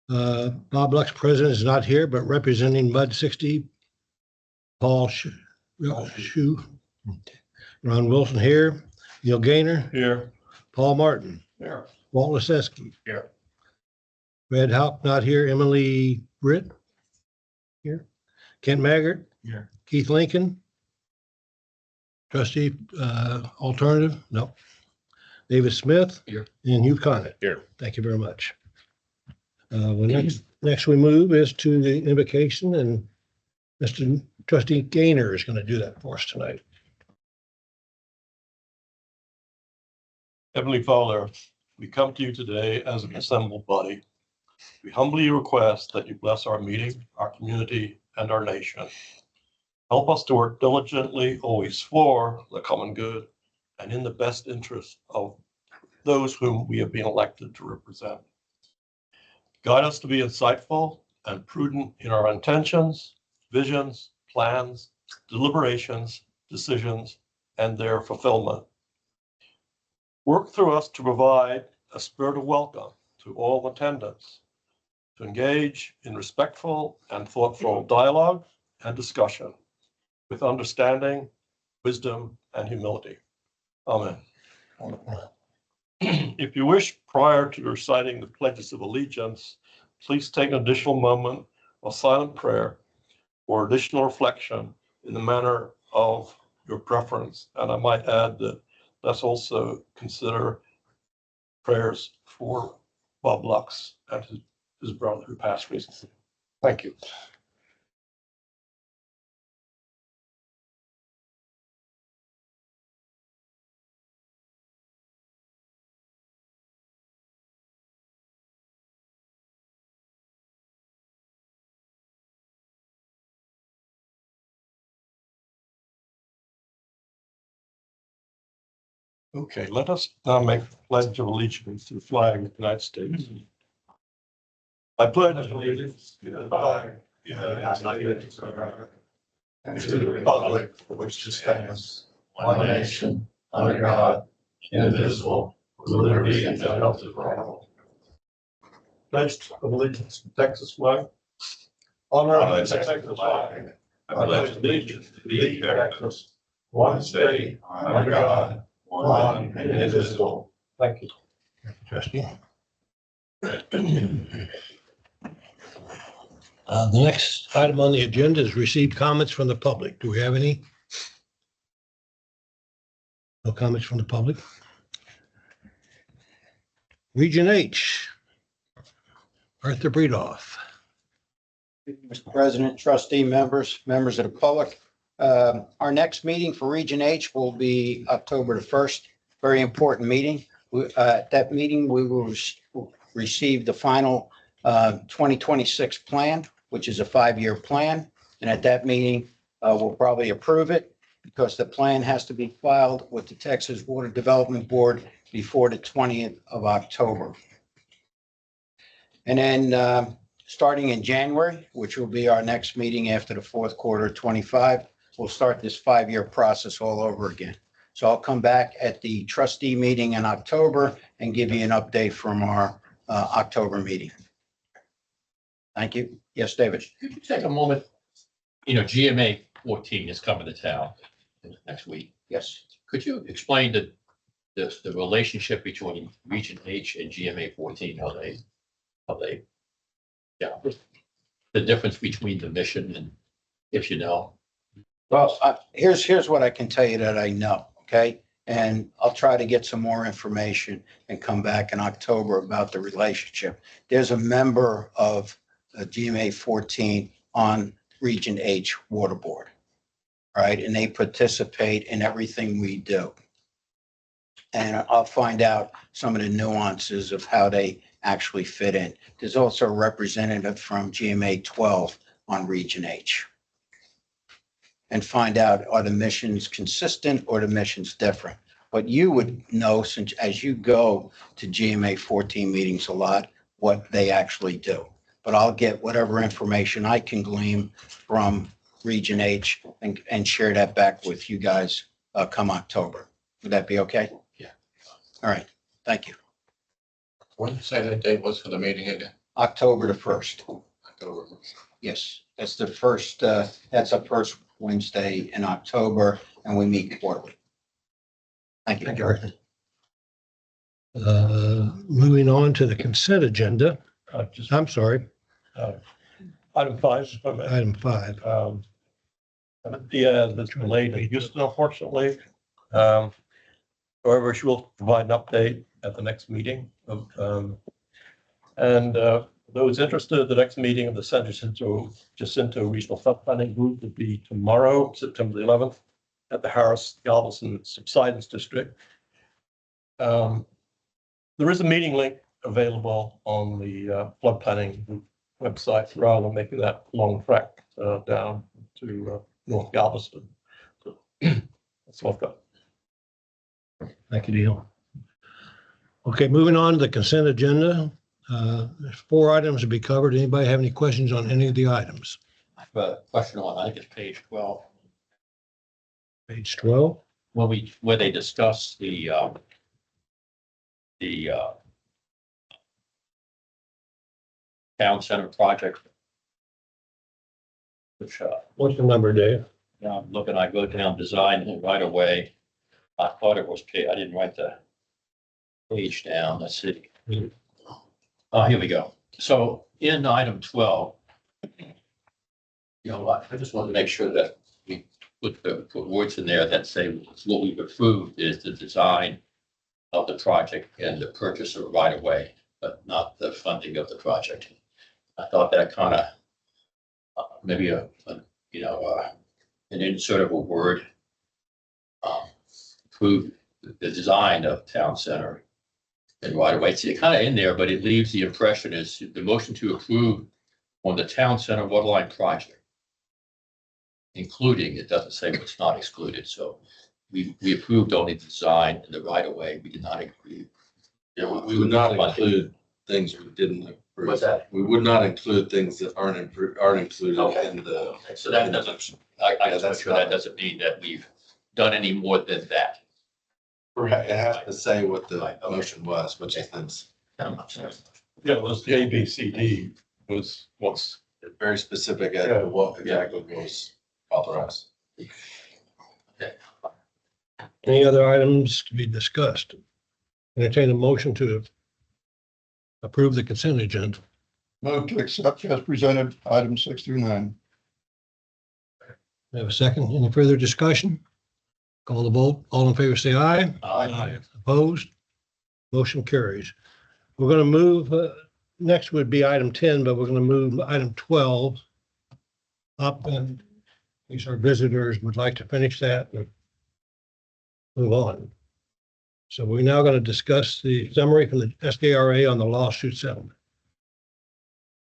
Bob Luck's president is not here, but representing Mud 60, Paul Shu, Ron Wilson here, Neil Gaynor, Here. Paul Martin, Here. Walt Leseski. Here. Red Houck not here, Emily Britt here, Kent Maggart, Here. Keith Lincoln, trustee alternative, no. David Smith. Here. And Hugh Connet. Here. Thank you very much. Next we move is to the invocation, and Mr. Trustee Gaynor is going to do that for us tonight. Heavenly Father, we come to you today as an assembled body. We humbly request that you bless our meeting, our community, and our nation. Help us to work diligently, always for the common good and in the best interest of those whom we have been elected to represent. Guide us to be insightful and prudent in our intentions, visions, plans, deliberations, decisions, and their fulfillment. Work through us to provide a spirit of welcome to all attendants, to engage in respectful and thoughtful dialogue and discussion with understanding, wisdom, and humility. Amen. If you wish, prior to reciting the pledges of allegiance, please take an additional moment of silent prayer or additional reflection in the manner of your preference. And I might add that let's also consider prayers for Bob Lux and his brother who passed recently. Thank you. Okay, let us now make the pledge of allegiance to the flag of the United States. I pledge allegiance to the flag of the United States of America and to the republic for which it stands, one nation, under God, indivisible, with liberty and justice for all. Pledge of allegiance to the Texas flag. Honor and protect the flag. I pledge allegiance to thee, Texas, one state, under God, one and indivisible. Thank you. Trustee. The next item on the agenda is receive comments from the public. Do we have any? No comments from the public. Region H, Arthur Breedoff. Mr. President, trustee members, members of the public. Our next meeting for Region H will be October the 1st. Very important meeting. At that meeting, we will receive the final 2026 plan, which is a 5-year plan. And at that meeting, we'll probably approve it because the plan has to be filed with the Texas Water Development Board before the 20th of October. And then starting in January, which will be our next meeting after the fourth quarter of 25, we'll start this 5-year process all over again. So I'll come back at the trustee meeting in October and give you an update from our October meeting. Thank you. Yes, David. Could you take a moment? You know, GMA 14 is coming to town next week. Yes. Could you explain the relationship between Region H and GMA 14, how they, yeah, the difference between the mission and if you know? Well, here's what I can tell you that I know, okay? And I'll try to get some more information and come back in October about the relationship. There's a member of GMA 14 on Region H Water Board, right? And they participate in everything we do. And I'll find out some of the nuances of how they actually fit in. There's also a representative from GMA 12 on Region H. And find out, are the missions consistent or the missions different? But you would know, since as you go to GMA 14 meetings a lot, what they actually do. But I'll get whatever information I can glean from Region H and share that back with you guys come October. Would that be okay? Yeah. All right. Thank you. What did you say that date was for the meeting again? October the 1st. Yes, that's the first, that's the first Wednesday in October, and we meet quarterly. Thank you. Thank you, Arthur. Moving on to the consent agenda. Just I'm sorry, item 5, if I may. item 5. Yeah, that's delayed in Houston, unfortunately. However, she will provide an update at the next meeting of, and those interested, the next meeting of the San Jacinto Regional Flood Planning Group would be tomorrow, September the 11th, at the Harris Galveston Subsidence District. There is a meeting link available on the flood planning group website rather than making that long trek down to North Galveston. So that's what I've got. Thank you, Neil. Okay, moving on to the consent agenda. There's 4 items to be covered. Anybody have any questions on any of the items? I have a question on, I think it's page 12, Page 12. where they discuss the town center project. Which, What's the number, Dave? I'm looking, I go down design and right away. I thought it was, I didn't write the page down. Let's see. Oh, here we go. So in item 12, I just wanted to make sure that we put words in there that say what we've approved is the design of the project and the purchase of right of way, but not the funding of the project. I thought that kind of maybe an insert of a word, approve the design of town center and right away. It's kind of in there, but it leaves the impression is the motion to approve on the town center waterline project, including, it doesn't say what's not excluded. So we approved only the design and the right of way. We did not agree. Yeah, we would not include things we didn't approve. What's that? We would not include things that aren't included Okay. in the. So that doesn't, I just make sure that doesn't mean that we've done any more than that. Right, it has to say what the Right, okay. motion was, which is things Yeah, it was the ABCD was what's very specific as Yeah. to what exactly was authorized. Any other items to be discussed? Entertain a motion to approve the consent agenda. Move to accept as presented, items 6 through 9. We have a second. Any further discussion? Call the vote. All in favor, say aye. Aye. Opposed? Motion carries. We're going to move, next would be item 10, but we're going to move item 12 up, and in case our visitors would like to finish that and move on. So we're now going to discuss the summary from the SDRA on the lawsuit settlement.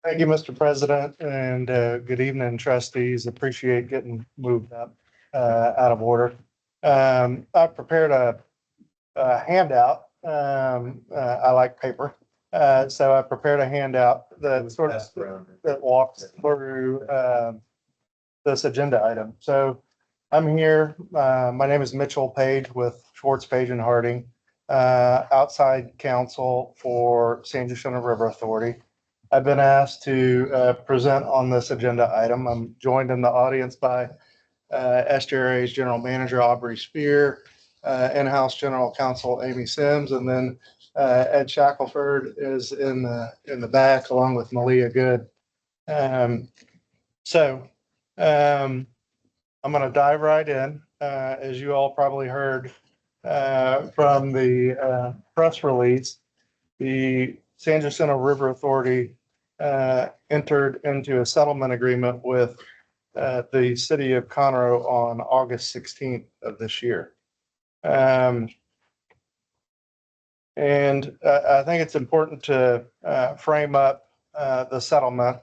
Thank you, Mr. President, and good evening, trustees. Appreciate getting moved up out of order. I prepared a handout. I like paper. So I prepared a handout that sort of that walks through this agenda item. So I'm here. My name is Mitchell Page with Schwartz, Page and Harding, outside counsel for San Jacinto River Authority. I've been asked to present on this agenda item. I'm joined in the audience by SJRA's General Manager Aubrey Spear, in-house General Counsel Amy Sims, and then Ed Shackelford is in the back along with Malia Good. I'm going to dive right in. As you all probably heard from the press release, the San Jacinto River Authority entered into a settlement agreement with the city of Conroe on August 16th of this year. And I think it's important to frame up the settlement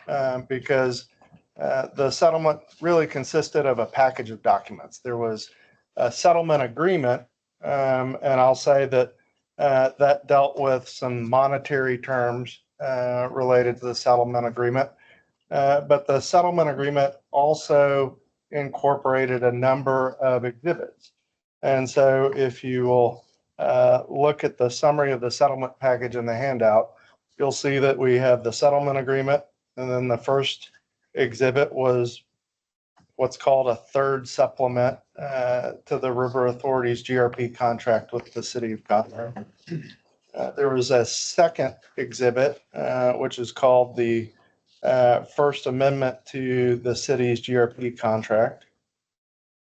because the settlement really consisted of a package of documents. There was a settlement agreement, and I'll say that that dealt with some monetary terms related to the settlement agreement. But the settlement agreement also incorporated a number of exhibits. And so if you will look at the summary of the settlement package in the handout, you'll see that we have the settlement agreement, and then the first exhibit was what's called a third supplement to the River Authority's GRP contract with the city of Conroe. There was a second exhibit, which is called the First Amendment to the city's GRP contract.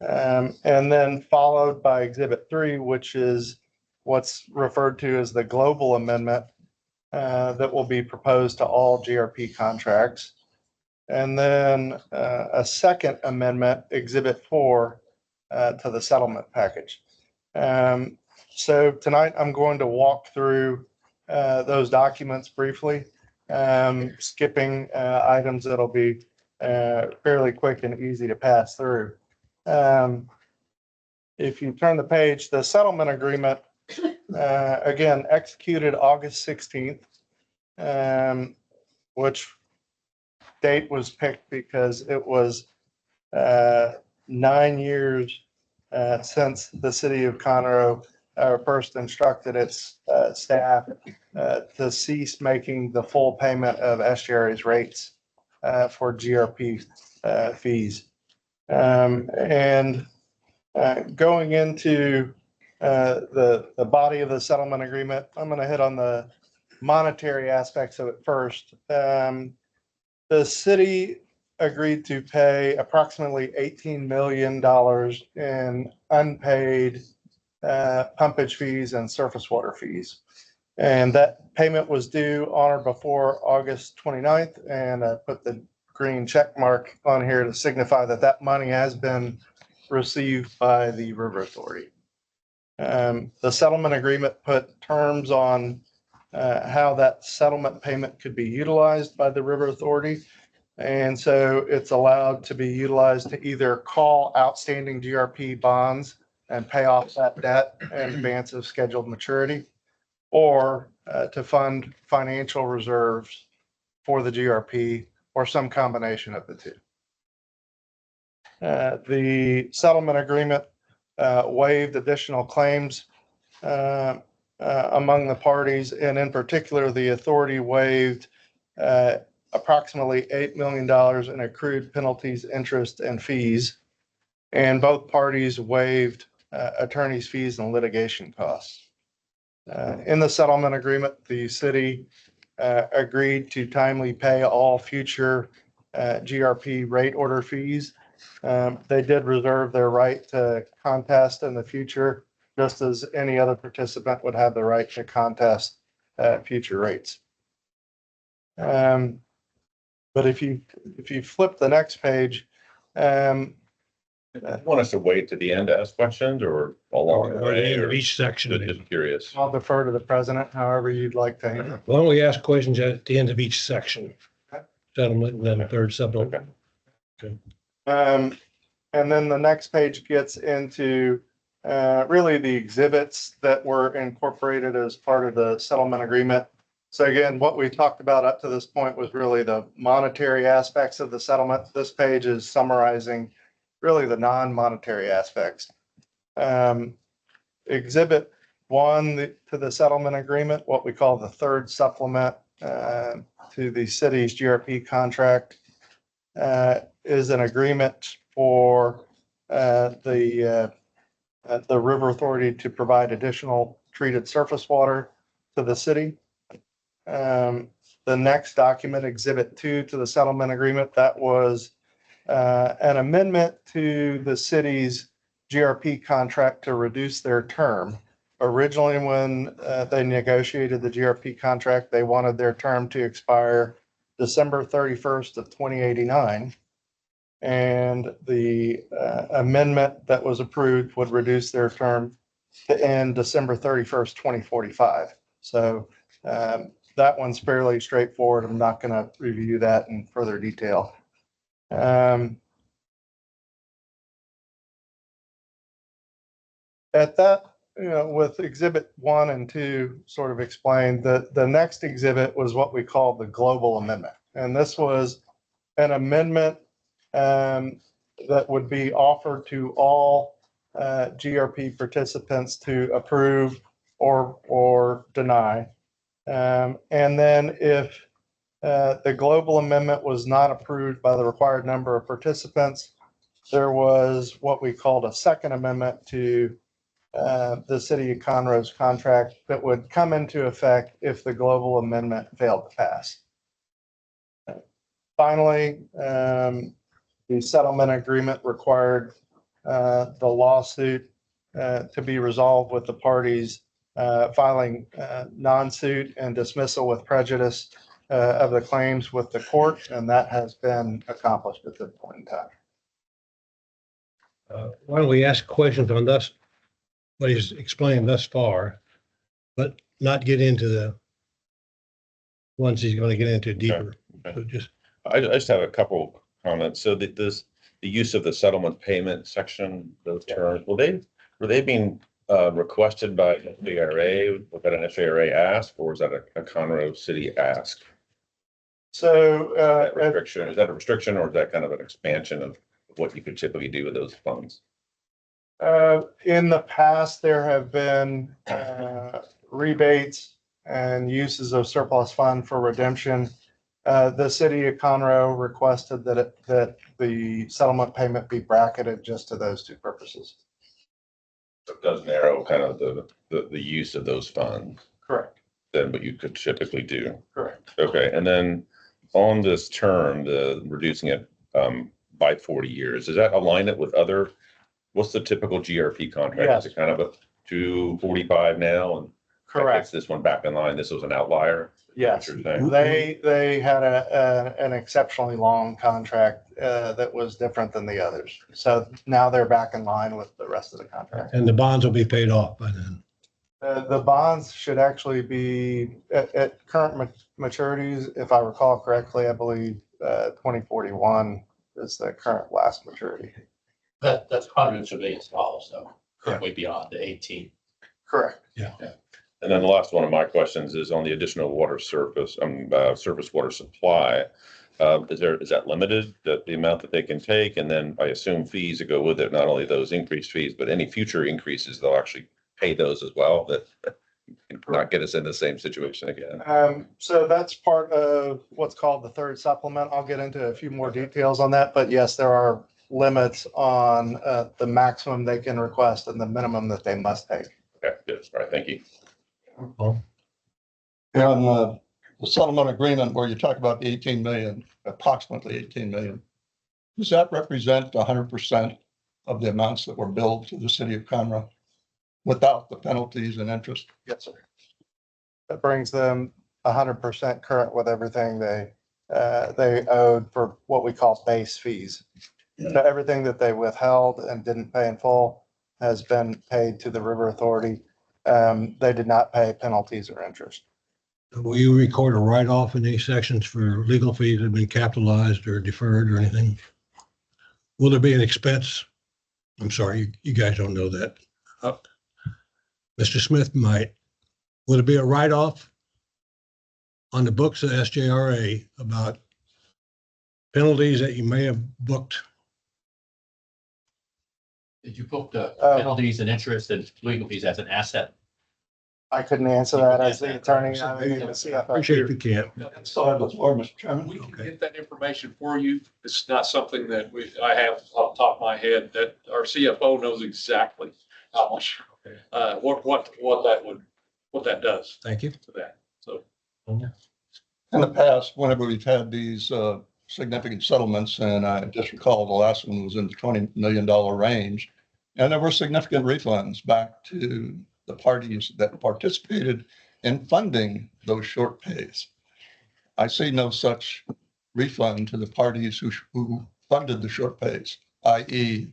And then followed by Exhibit 3, which is what's referred to as the Global Amendment that will be proposed to all GRP contracts. And then a second amendment, Exhibit 4, to the settlement package. So tonight I'm going to walk through those documents briefly, skipping items that'll be fairly quick and easy to pass through. If you turn the page, the settlement agreement, again, executed August 16th, which date was picked because it was 9 years since the city of Conroe first instructed its staff to cease making the full payment of estuaries rates for GRP fees. And going into the body of the settlement agreement, I'm going to hit on the monetary aspects of it first. The city agreed to pay approximately $18 million in unpaid pumpage fees and surface water fees. And that payment was due on or before August 29th. And I put the green check mark on here to signify that that money has been received by the River Authority. The settlement agreement put terms on how that settlement payment could be utilized by the River Authority. And so it's allowed to be utilized to either call outstanding GRP bonds and pay off that debt in advance of scheduled maturity, or to fund financial reserves for the GRP, or some combination of the two. The settlement agreement waived additional claims among the parties, and in particular, the authority waived approximately $8 million in accrued penalties, interest, and fees. And both parties waived attorney's fees and litigation costs. In the settlement agreement, the city agreed to timely pay all future GRP rate order fees. They did reserve their right to contest in the future, just as any other participant would have the right to contest future rates. But if you flip the next page, Want us to wait to the end to ask questions or along the Or the way? end of Or each section. just curious? I'll defer to the president, however you'd like to handle it. Why don't we ask questions at the end of each section? Okay. Settlement and then a third supplement. And then the next page gets into really the exhibits that were incorporated as part of the settlement agreement. So again, what we talked about up to this point was really the monetary aspects of the settlement. This page is summarizing really the non-monetary aspects. Exhibit 1 to the settlement agreement, what we call the third supplement to the city's GRP contract, is an agreement for the River Authority to provide additional treated surface water to the city. The next document, Exhibit 2 to the settlement agreement, that was an amendment to the city's GRP contract to reduce their term. Originally, when they negotiated the GRP contract, they wanted their term to expire December 31st of 2089. And the amendment that was approved would reduce their term to end December 31st, 2045. So that one's fairly straightforward. I'm not going to review that in further detail. At that, with Exhibit 1 and 2 sort of explained, the next exhibit was what we call the Global Amendment. And this was an amendment that would be offered to all GRP participants to approve or deny. And then if the global amendment was not approved by the required number of participants, there was what we called a second amendment to the city of Conroe's contract that would come into effect if the global amendment failed to pass. Finally, the settlement agreement required the lawsuit to be resolved with the parties filing non-suit and dismissal with prejudice of the claims with the court, and that has been accomplished at this point in time. Why don't we ask questions on this, what he's explained thus far, but not get into the ones he's going to get into deeper. Okay. So just, I just have a couple comments. So the use of the settlement payment section, those terms, were they being requested by the FARA? Was that an FARA ask, or is that a Conroe City ask? So That restriction, is that a restriction, or is that kind of an expansion of what you could typically do with those funds? in the past, there have been rebates and uses of surplus fund for redemption. The city of Conroe requested that the settlement payment be bracketed just to those two purposes. It does narrow kind of the use of those funds Correct. than what you could typically do. Correct. Okay, and then on this term, the reducing it by 40 years, does that align it with other, what's the typical GRP contract? Yes. Is it kind of a 245 now, and that gets Correct. this one back in line? This was an outlier? Yes. What you're saying? They had an exceptionally long contract that was different than the others. So now they're back in line with the rest of the contract. and the bonds will be paid off by then. The bonds should actually be at current maturities, if I recall correctly, I believe 2041 is the current last maturity. That's hundreds of millions of dollars though, way beyond the 18. Correct. And then the last one of my questions is on the additional water surface water supply. Is that limited, the amount that they can take? And then I assume fees that go with it, not only those increased fees, but any future increases, they'll actually pay those as well, that not get us in the same situation again. So that's part of what's called the third supplement. I'll get into a few more details on that, but yes, there are limits on the maximum they can request and the minimum that they must take. Okay, good. All right, thank you. And the settlement agreement where you talk about the 18 million, approximately 18 million, does that represent 100% of the amounts that were billed to the city of Conroe without the penalties and interest? Yes, sir. That brings them 100% current with everything they owed for what we call base fees. So everything that they withheld and didn't pay in full has been paid to the River Authority. They did not pay penalties or interest. Will you record a write-off in these sections for legal fees that have been capitalized or deferred or anything? Will there be an expense? I'm sorry, you guys don't know that. Mr. Smith might. Will there be a write-off on the books of SJRA about penalties that you may have booked? Did you book the penalties and interest and legal fees as an asset? I couldn't answer that as the attorney. I mean, the I CFO. appreciate if you can't. Still have the floor, Mr. Chairman. We can Okay. get that information for you. It's not something that I have off the top of my head, that our CFO knows exactly how much, what that does Thank you. to that. So In the past, whenever we've had these significant settlements, and I just recall the last one was in the $20 million range, and there were significant refunds back to the parties that participated in funding those short pays. I see no such refund to the parties who funded the short pays, i.e.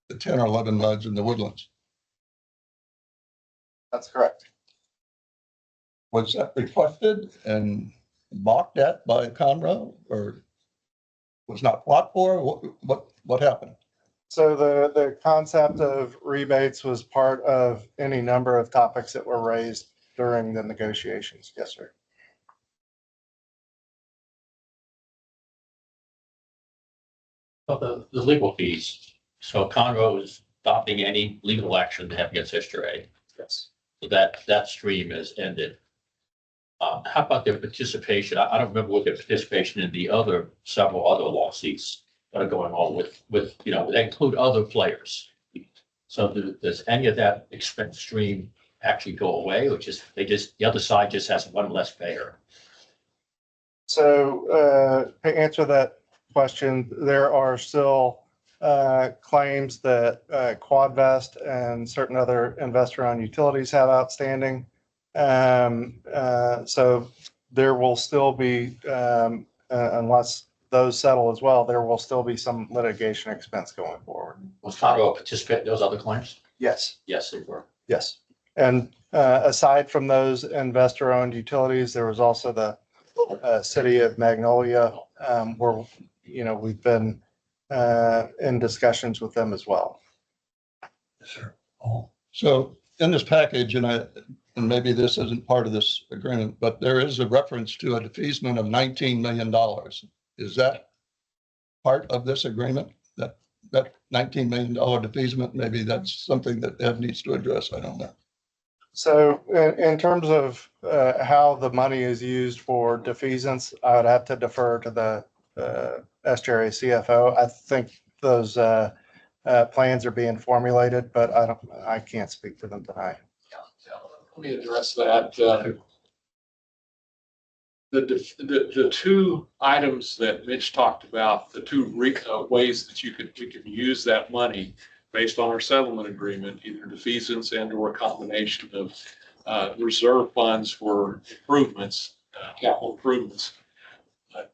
the 10 or 11 muds in the Woodlands. That's correct. Was that requested and balked at by Conroe, or was not fought for? What happened? So the concept of rebates was part of any number of topics that were raised during the negotiations. Yes, sir. Well, the legal fees. So Conroe is stopping any legal action to have against SJRA. yes, So that stream has ended. How about their participation? I don't remember what their participation in the other, several other lawsuits that are going on with, they include other players. So does any of that expense stream actually go away, or the other side just has one less payer? So to answer that question, there are still claims that Quadvest and certain other investor-owned utilities have outstanding. So there will still be, unless those settle as well, there will still be some litigation expense going forward. Was Conroe a participant in those other claims? Yes, Yes, they were. yes. And aside from those investor-owned utilities, there was also the city of Magnolia, where, we've been in discussions with them as well. Yes, sir. So in this package, and maybe this isn't part of this agreement, but there is a reference to a defeasance of $19 million. Is that part of this agreement? That $19 million defeasance, maybe that's something that Ed needs to address. I don't know. So in terms of how the money is used for defeasance, I would have to defer to the SJRA CFO. I think those plans are being formulated, but I can't speak for them tonight. Let me address that. The two items that Mitch talked about, the two ways that we can use that money based on our settlement agreement, either defeasance and or a combination of reserve funds for improvements, capital improvements.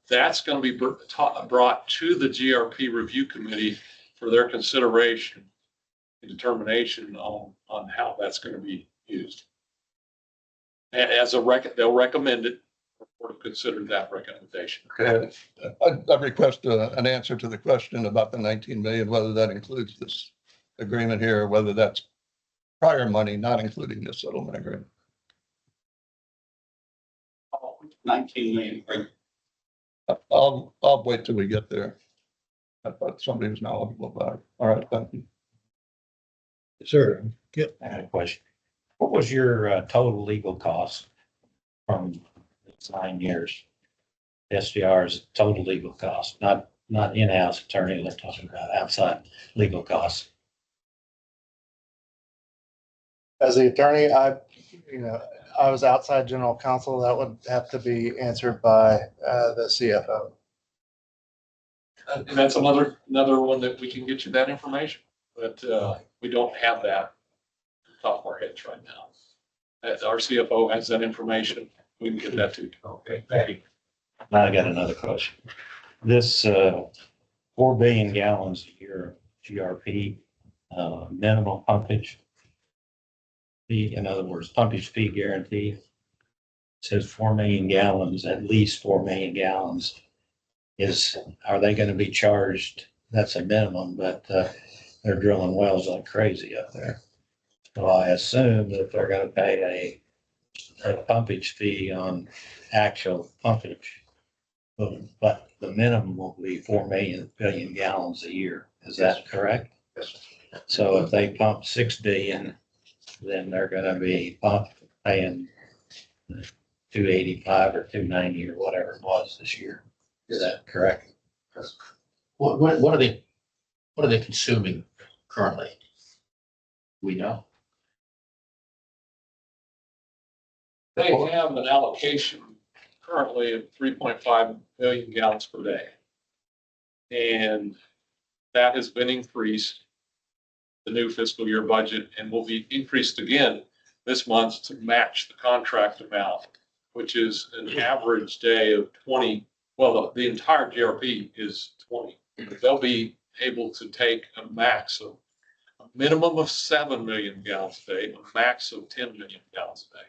That's going to be brought to the GRP review committee for their consideration and determination on how that's going to be used. As they'll recommend it or consider that recommendation. Okay. I request an answer to the question about the 19 million, whether that includes this agreement here, or whether that's prior money, not including this settlement agreement. 19 million. I'll wait till we get there. I thought somebody was knowledgeable about it. All right, thank you. Sir, I had a question. What was your total legal cost from these 9 years? SDR's total legal cost, not in-house attorney. They're talking about outside legal costs. As the attorney, I was outside general counsel. That would have to be answered by the CFO. And that's another one that we can get you that information, but we don't have that off the top of our heads right now. Our CFO has that information. We can get that to you. Okay, thank you. Now I got another question. This 4 billion gallons a year GRP minimum pumpage fee, in other words, pumpage fee guarantee, says 4 million gallons, at least 4 million gallons. Are they going to be charged? That's a minimum, but they're drilling wells like crazy up there. So I assume that they're going to pay a pumpage fee on actual pumpage. But the minimum will be 4 billion gallons a year. Is that correct? Yes. So if they pump 6 billion, then they're going to be paying 285 or 290 or whatever it was this year. Is that correct? What are they consuming currently? We know. They have an allocation currently of 3.5 million gallons per day. And that has been increased, the new fiscal year budget, and will be increased again this month to match the contract amount, which is an average day of 20. Well, the entire GRP is 20. They'll be able to take a minimum of 7 million gallons a day, a max of 10 million gallons a day.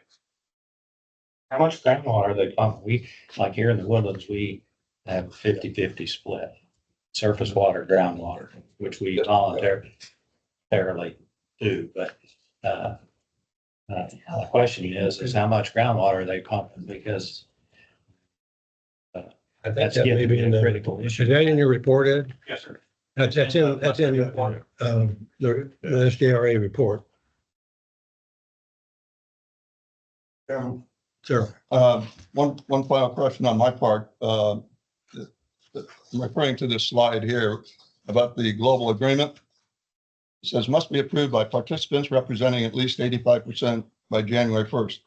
How much groundwater they pump? Like here in the Woodlands, we have 50-50 split. Surface water, groundwater, which we voluntarily do. But the question is how much groundwater are they pumping? Because I think that's that may getting be to in be a the, critical is issue. that in your report, Ed? Yes, sir. That's in the SJRA report. Sure. One final question on my part. I'm referring to this slide here about the global agreement. It says must be approved by participants representing at least 85% by January 1st.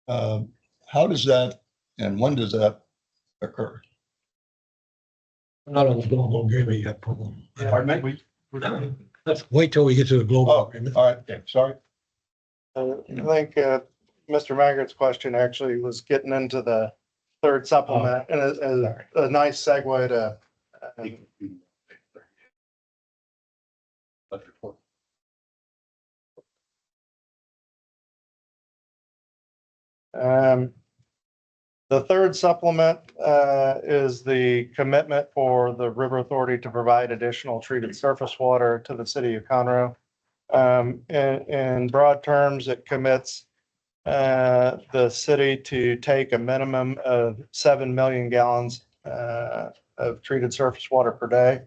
How does that and when does that occur? We're not on the global agreement yet. Paul. Pardon me? Let's wait till we get to the global Oh, agreement. all right, sorry. I think Mr. Maggart's question actually was getting into the third supplement and a nice segue to the third supplement is the commitment for the River Authority to provide additional treated surface water to the city of Conroe. In broad terms, it commits the city to take a minimum of 7 million gallons of treated surface water per day.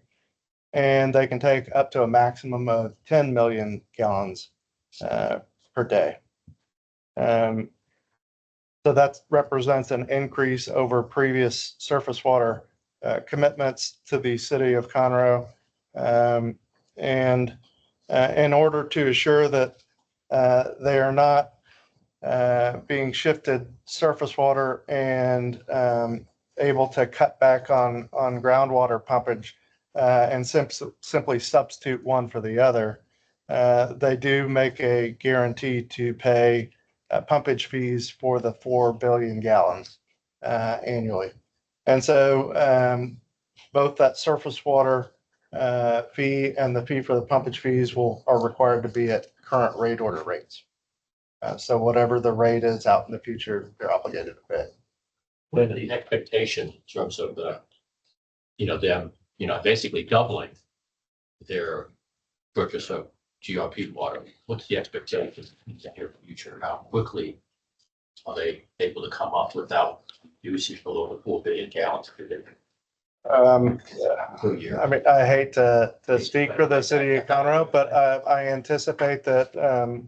And they can take up to a maximum of 10 million gallons per day. So that represents an increase over previous surface water commitments to the city of Conroe. And in order to assure that they are not being shifted surface water and able to cut back on groundwater pumpage and simply substitute one for the other, they do make a guarantee to pay pumpage fees for the 4 billion gallons annually. And so both that surface water fee and the fee for the pumpage fees are required to be at current rate order rates. So whatever the rate is out in the future, they're obligated to pay. What are the expectation in terms of the, them, basically doubling their purchase of GRP water? What's the expectation in the near future? How quickly are they able to come up without usage below the 4 billion gallons per day? Per year? I mean, I hate to speak for the city of Conroe, but I anticipate that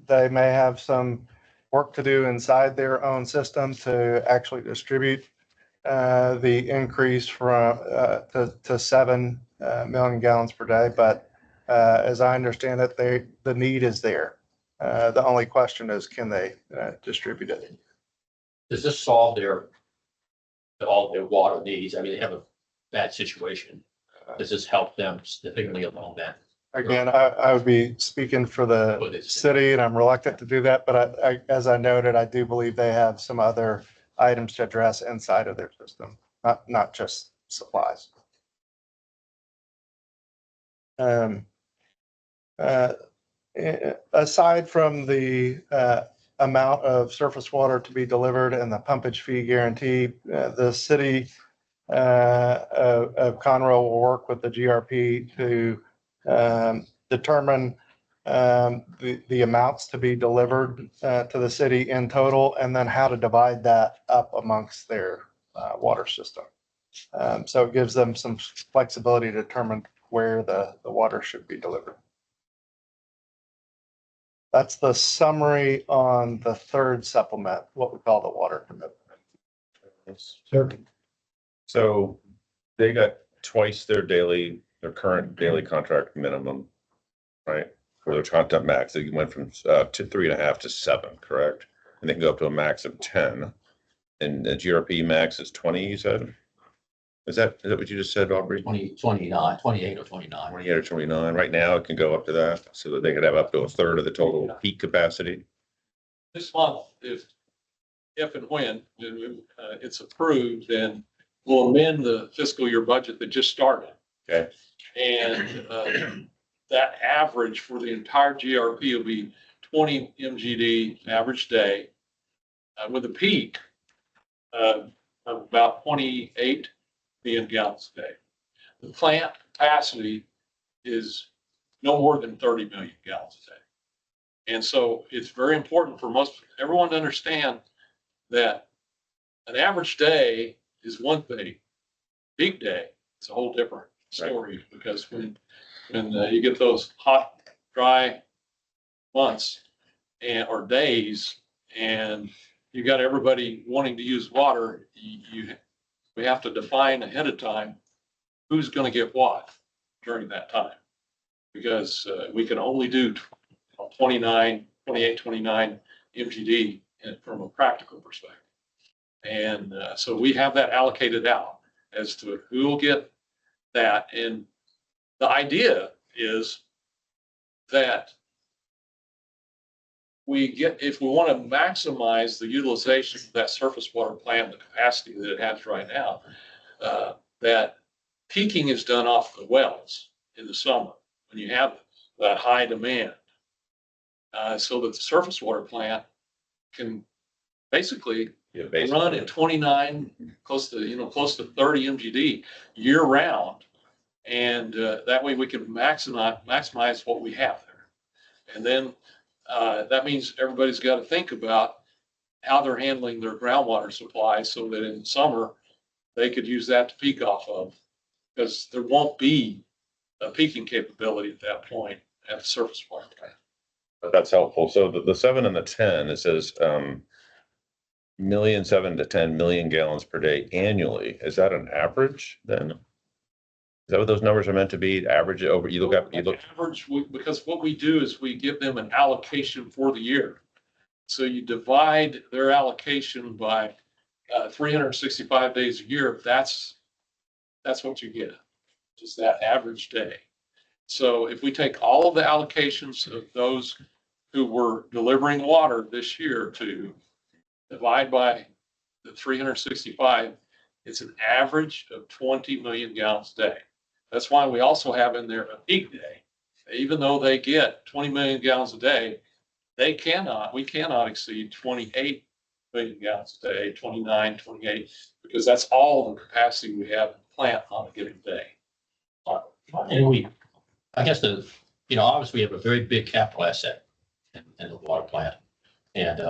they may have some work to do inside their own system to actually distribute the increase from to 7 million gallons per day. But as I understand it, the need is there. The only question is, can they distribute it? Does this solve all their water needs? I mean, they have a bad situation. Does this help them significantly along that? Again, I would be speaking for the city and I'm reluctant to do that, but as I noted, I do believe they have some other items to address inside of their system, not just supplies. Aside from the amount of surface water to be delivered and the pumpage fee guarantee, the city of Conroe will work with the GRP to determine the amounts to be delivered to the city in total, and then how to divide that up amongst their water system. So it gives them some flexibility to determine where the water should be delivered. That's the summary on the third supplement, what we call the water commitment. Certain. So they got twice their current daily contract minimum, right? For their content max, they went from to 3.5 to 7, correct? And they can go up to a max of 10. And the GRP max is 20, you said? Is that what you just said, Aubrey? 28 or 29. 28 or 29. Right now, it can go up to that, so that they could have up to a third of the total peak capacity. This month, if and when it's approved, then we'll amend the fiscal year budget that just started. Okay. And that average for the entire GRP will be 20 MGD average day with a peak of about 28 million gallons a day. The plant capacity is no more than 30 million gallons a day. And so it's very important for everyone to understand that an average day is one thing. Peak day is a whole different story, because when you get those hot, dry months or days, and you got everybody wanting to use water, we have to define ahead of time who's going to get what during that time. Because we can only do 28, 29 MGD from a practical perspective. And so we have that allocated out as to who will get that. And the idea is that if we want to maximize the utilization of that surface water plant, the capacity that it has right now, that peaking is done off the wells in the summer when you have that high demand, so that the surface water plant can basically run at 29, close to 30 MGD year round. And that way we can maximize what we have there. And then that means everybody's got to think about how they're handling their groundwater supply so that in summer they could use that to peak off of, because there won't be a peaking capability at that point at the surface water plant. But that's helpful. So the 7 and the 10, it says 7 to 10 million gallons per day annually. Is that an average then? Is that what those numbers are meant to be? Average over, Average, because what we do is we give them an allocation for the year. So you divide their allocation by 365 days a year. That's what you get, just that average day. So if we take all of the allocations of those who were delivering water this year to divide by the 365, it's an average of 20 million gallons a day. That's why we also have in there a peak day. Even though they get 20 million gallons a day, we cannot exceed 28 million gallons a day, 29, 28, because that's all the capacity we have in the plant on a given day. And I guess obviously we have a very big capital asset in the water plant. And,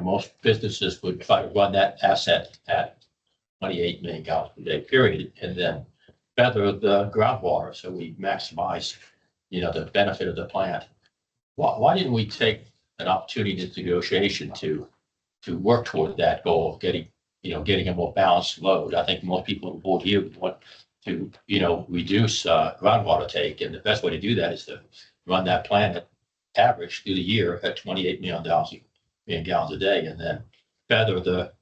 most businesses would try to run that asset at 28 million gallons per day period, and then feather the groundwater. So we maximize, the benefit of the plant. Why didn't we take an opportunity to negotiation to work toward that goal of getting a more balanced load? I think most people on the board here would want to, reduce groundwater take. And the best way to do that is to run that plant at average through the year at 28 million gallons a day, and then feather the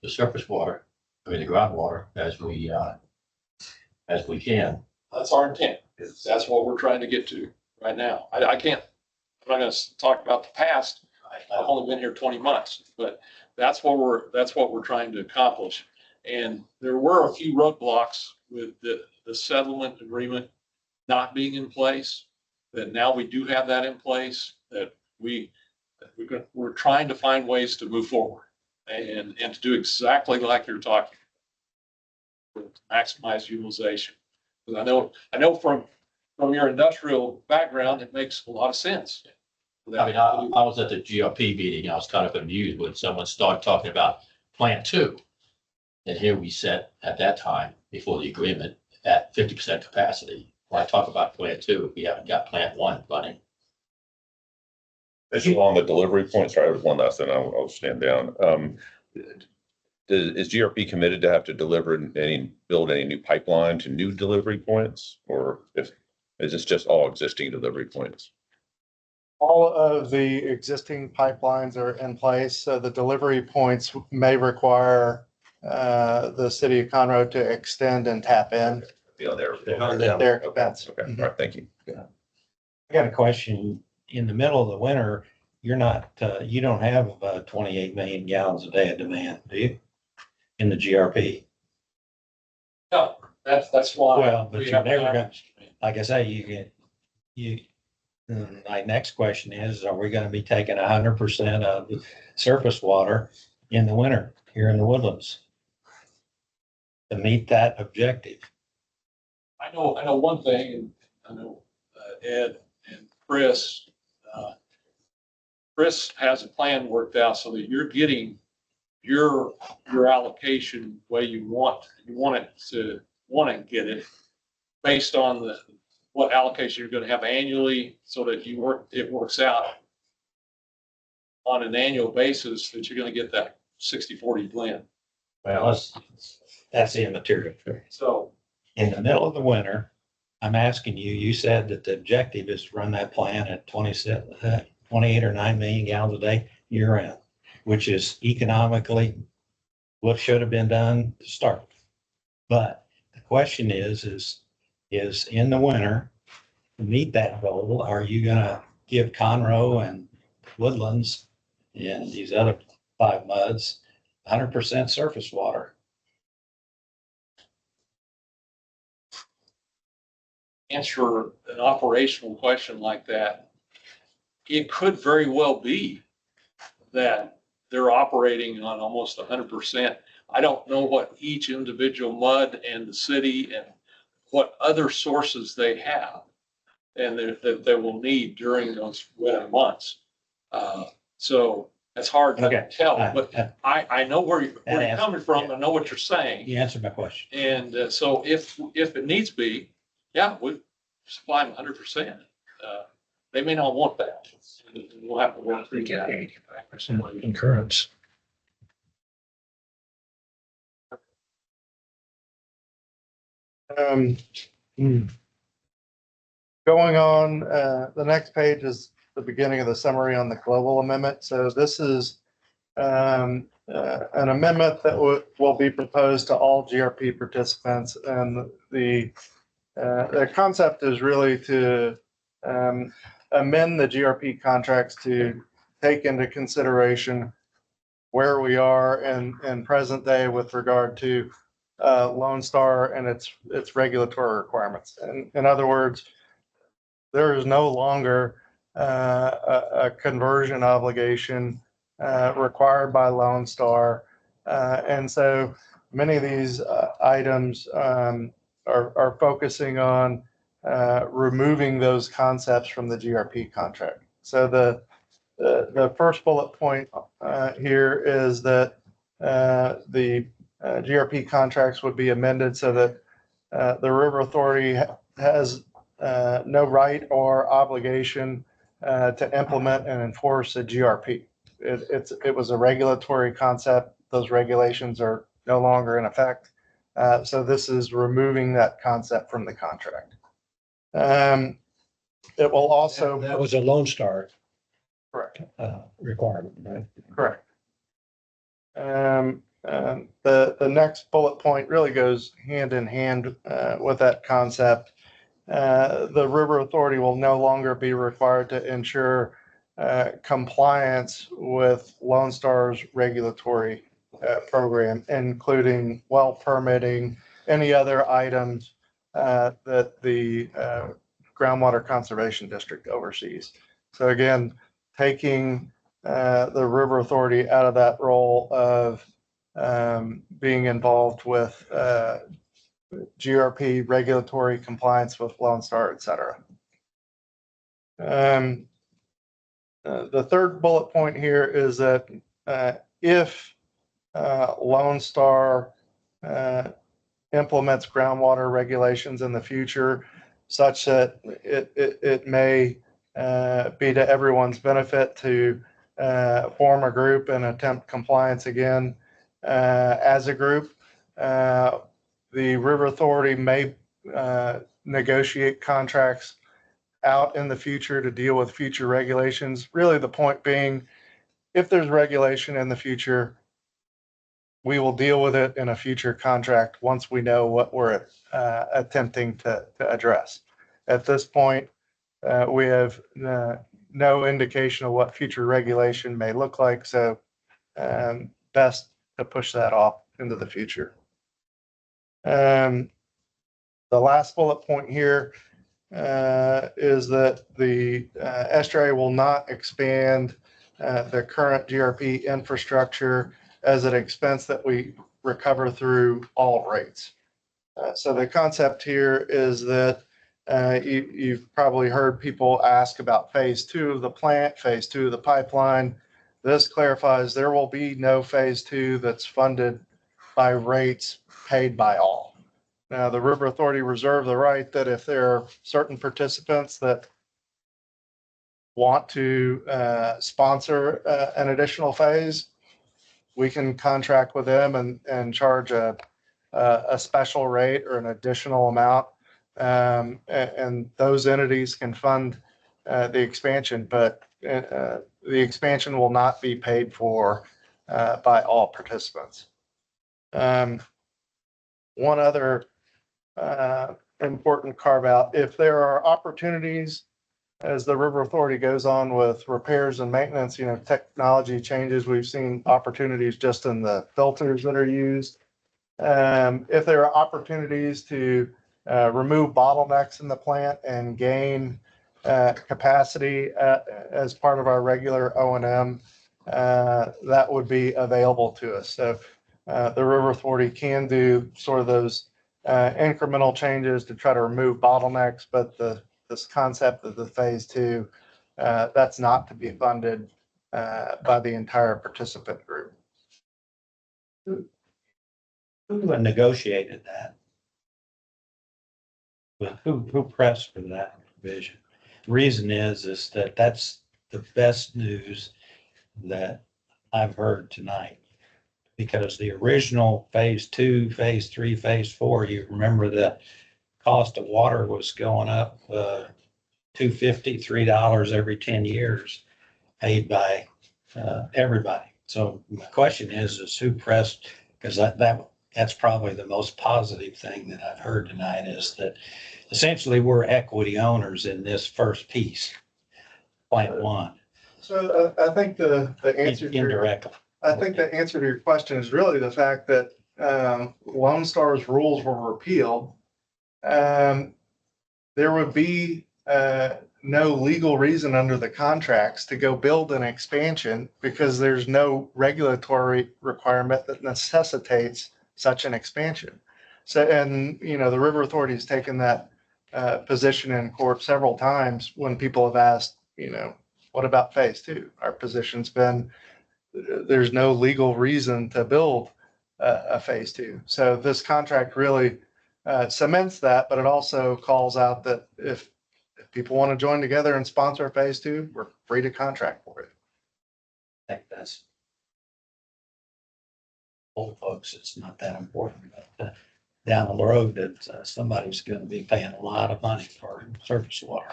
surface water, the groundwater as we can. That's our intent. That's what we're trying to get to right now. I'm not going to talk about the past. I've only been here 20 months, but that's what we're trying to accomplish. And there were a few roadblocks with the settlement agreement not being in place, that now we do have that in place, that we're trying to find ways to move forward and to do exactly like you're talking, to maximize utilization. Because I know from your industrial background, it makes a lot of sense. I mean, I was at the GRP meeting. I was kind of amused when someone started talking about Plant 2. And here we sat at that time before the agreement at 50% capacity. When I talk about Plant 2, we haven't got Plant 1 running. It's along the delivery points. Sorry, I was one last thing. I'll stand down. Is GRP committed to have to build any new pipeline to new delivery points, or is this just all existing delivery points? All of the existing pipelines are in place. So the delivery points may require the city of Conroe to extend and tap in their expense. Okay, all right, thank you. I got a question. In the middle of the winter, you don't have 28 million gallons a day of demand, do you? In the GRP? No, that's why. Well, but you're never gonna, like I say, my next question is, are we gonna be taking 100% of the surface water in the winter here in the Woodlands to meet that objective? I know one thing, and I know Ed and Chris has a plan worked out so that you're getting your allocation the way you want to get it, based on what allocation you're going to have annually, so that it works out on an annual basis that you're gonna get that 60-40 blend. Well, that's immaterial. So In the middle of the winter, I'm asking you, you said that the objective is to run that plant at 28 or 9 million gallons a day year round, which is economically what should have been done to start. But the question is in the winter, to meet that goal, are you gonna give Conroe and Woodlands and these other 5 muds 100% surface water? answer an operational question like that, it could very well be that they're operating on almost 100%. I don't know what each individual mud and the city and what other sources they have and that they will need during those winter months. So it's hard to Okay. tell, but I know where you're coming from. I know what you're saying. You answered my question. And so if it needs be, yeah, we supply them 100%. They may not want that. We'll have to work through that. 85% concurrence. Going on, the next page is the beginning of the summary on the global amendment. So this is an amendment that will be proposed to all GRP participants. And the concept is really to amend the GRP contracts to take into consideration where we are in present day with regard to Lone Star and its regulatory requirements. And in other words, there is no longer a conversion obligation required by Lone Star. And so many of these items are focusing on removing those concepts from the GRP contract. So the first bullet point here is that the GRP contracts would be amended so that the River Authority has no right or obligation to implement and enforce a GRP. It was a regulatory concept. Those regulations are no longer in effect. So this is removing that concept from the contract. It will also. That was a Lone Star Correct. requirement, right? Correct. The next bullet point really goes hand in hand with that concept. The River Authority will no longer be required to ensure compliance with Lone Star's regulatory program, including well permitting, any other items that the Groundwater Conservation District oversees. So again, taking the River Authority out of that role of being involved with GRP regulatory compliance with Lone Star, et cetera. The third bullet point here is that if Lone Star implements groundwater regulations in the future, such that it may be to everyone's benefit to form a group and attempt compliance again as a group, the River Authority may negotiate contracts out in the future to deal with future regulations. Really, the point being, if there's regulation in the future, we will deal with it in a future contract once we know what we're attempting to address. At this point, we have no indication of what future regulation may look like, so best to push that off into the future. The last bullet point here is that the SRA will not expand the current GRP infrastructure as an expense that we recover through all rates. So the concept here is that you've probably heard people ask about phase 2 of the plant, phase 2 of the pipeline. This clarifies there will be no phase 2 that's funded by rates paid by all. Now, the River Authority reserve the right that if there are certain participants that want to sponsor an additional phase, we can contract with them and charge a special rate or an additional amount. And those entities can fund the expansion, but the expansion will not be paid for by all participants. One other important carve out, if there are opportunities as the River Authority goes on with repairs and maintenance, technology changes, we've seen opportunities just in the filters that are used. If there are opportunities to remove bottlenecks in the plant and gain capacity as part of our regular O&M, that would be available to us. So the River Authority can do sort of those incremental changes to try to remove bottlenecks, but this concept of the phase two, that's not to be funded by the entire participant group. Who negotiated that? Who pressed for that provision? Reason is that that's the best news that I've heard tonight. Because the original phase two, phase three, phase four, you remember the cost of water was going up $2.50, $3 every 10 years, paid by everybody. So my question is who pressed? Because that's probably the most positive thing that I've heard tonight is that essentially we're equity owners in this first piece, plant one. So I think the answer Indirectly. I think the answer to your question is really the fact that Lone Star's rules were repealed. There would be no legal reason under the contracts to go build an expansion because there's no regulatory requirement that necessitates such an expansion. So, and the River Authority has taken that position in court several times when people have asked, what about phase two? Our position's been there's no legal reason to build a phase two. So this contract really cements that, but it also calls out that if people want to join together and sponsor a phase two, we're free to contract for it. I think that's old folks, it's not that important, but down the road that somebody's going to be paying a lot of money for surface water.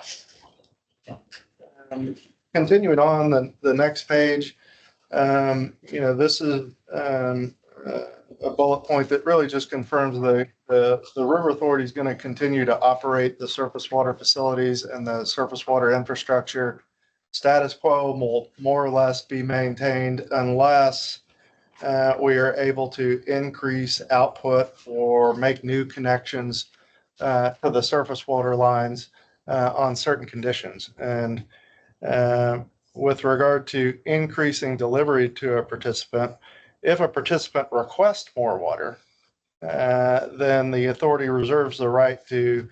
Continuing on the next page, this is a bullet point that really just confirms the River Authority is going to continue to operate the surface water facilities and the surface water infrastructure. Status quo will more or less be maintained unless we are able to increase output or make new connections to the surface water lines on certain conditions. And with regard to increasing delivery to a participant, if a participant requests more water, then the authority reserves the right to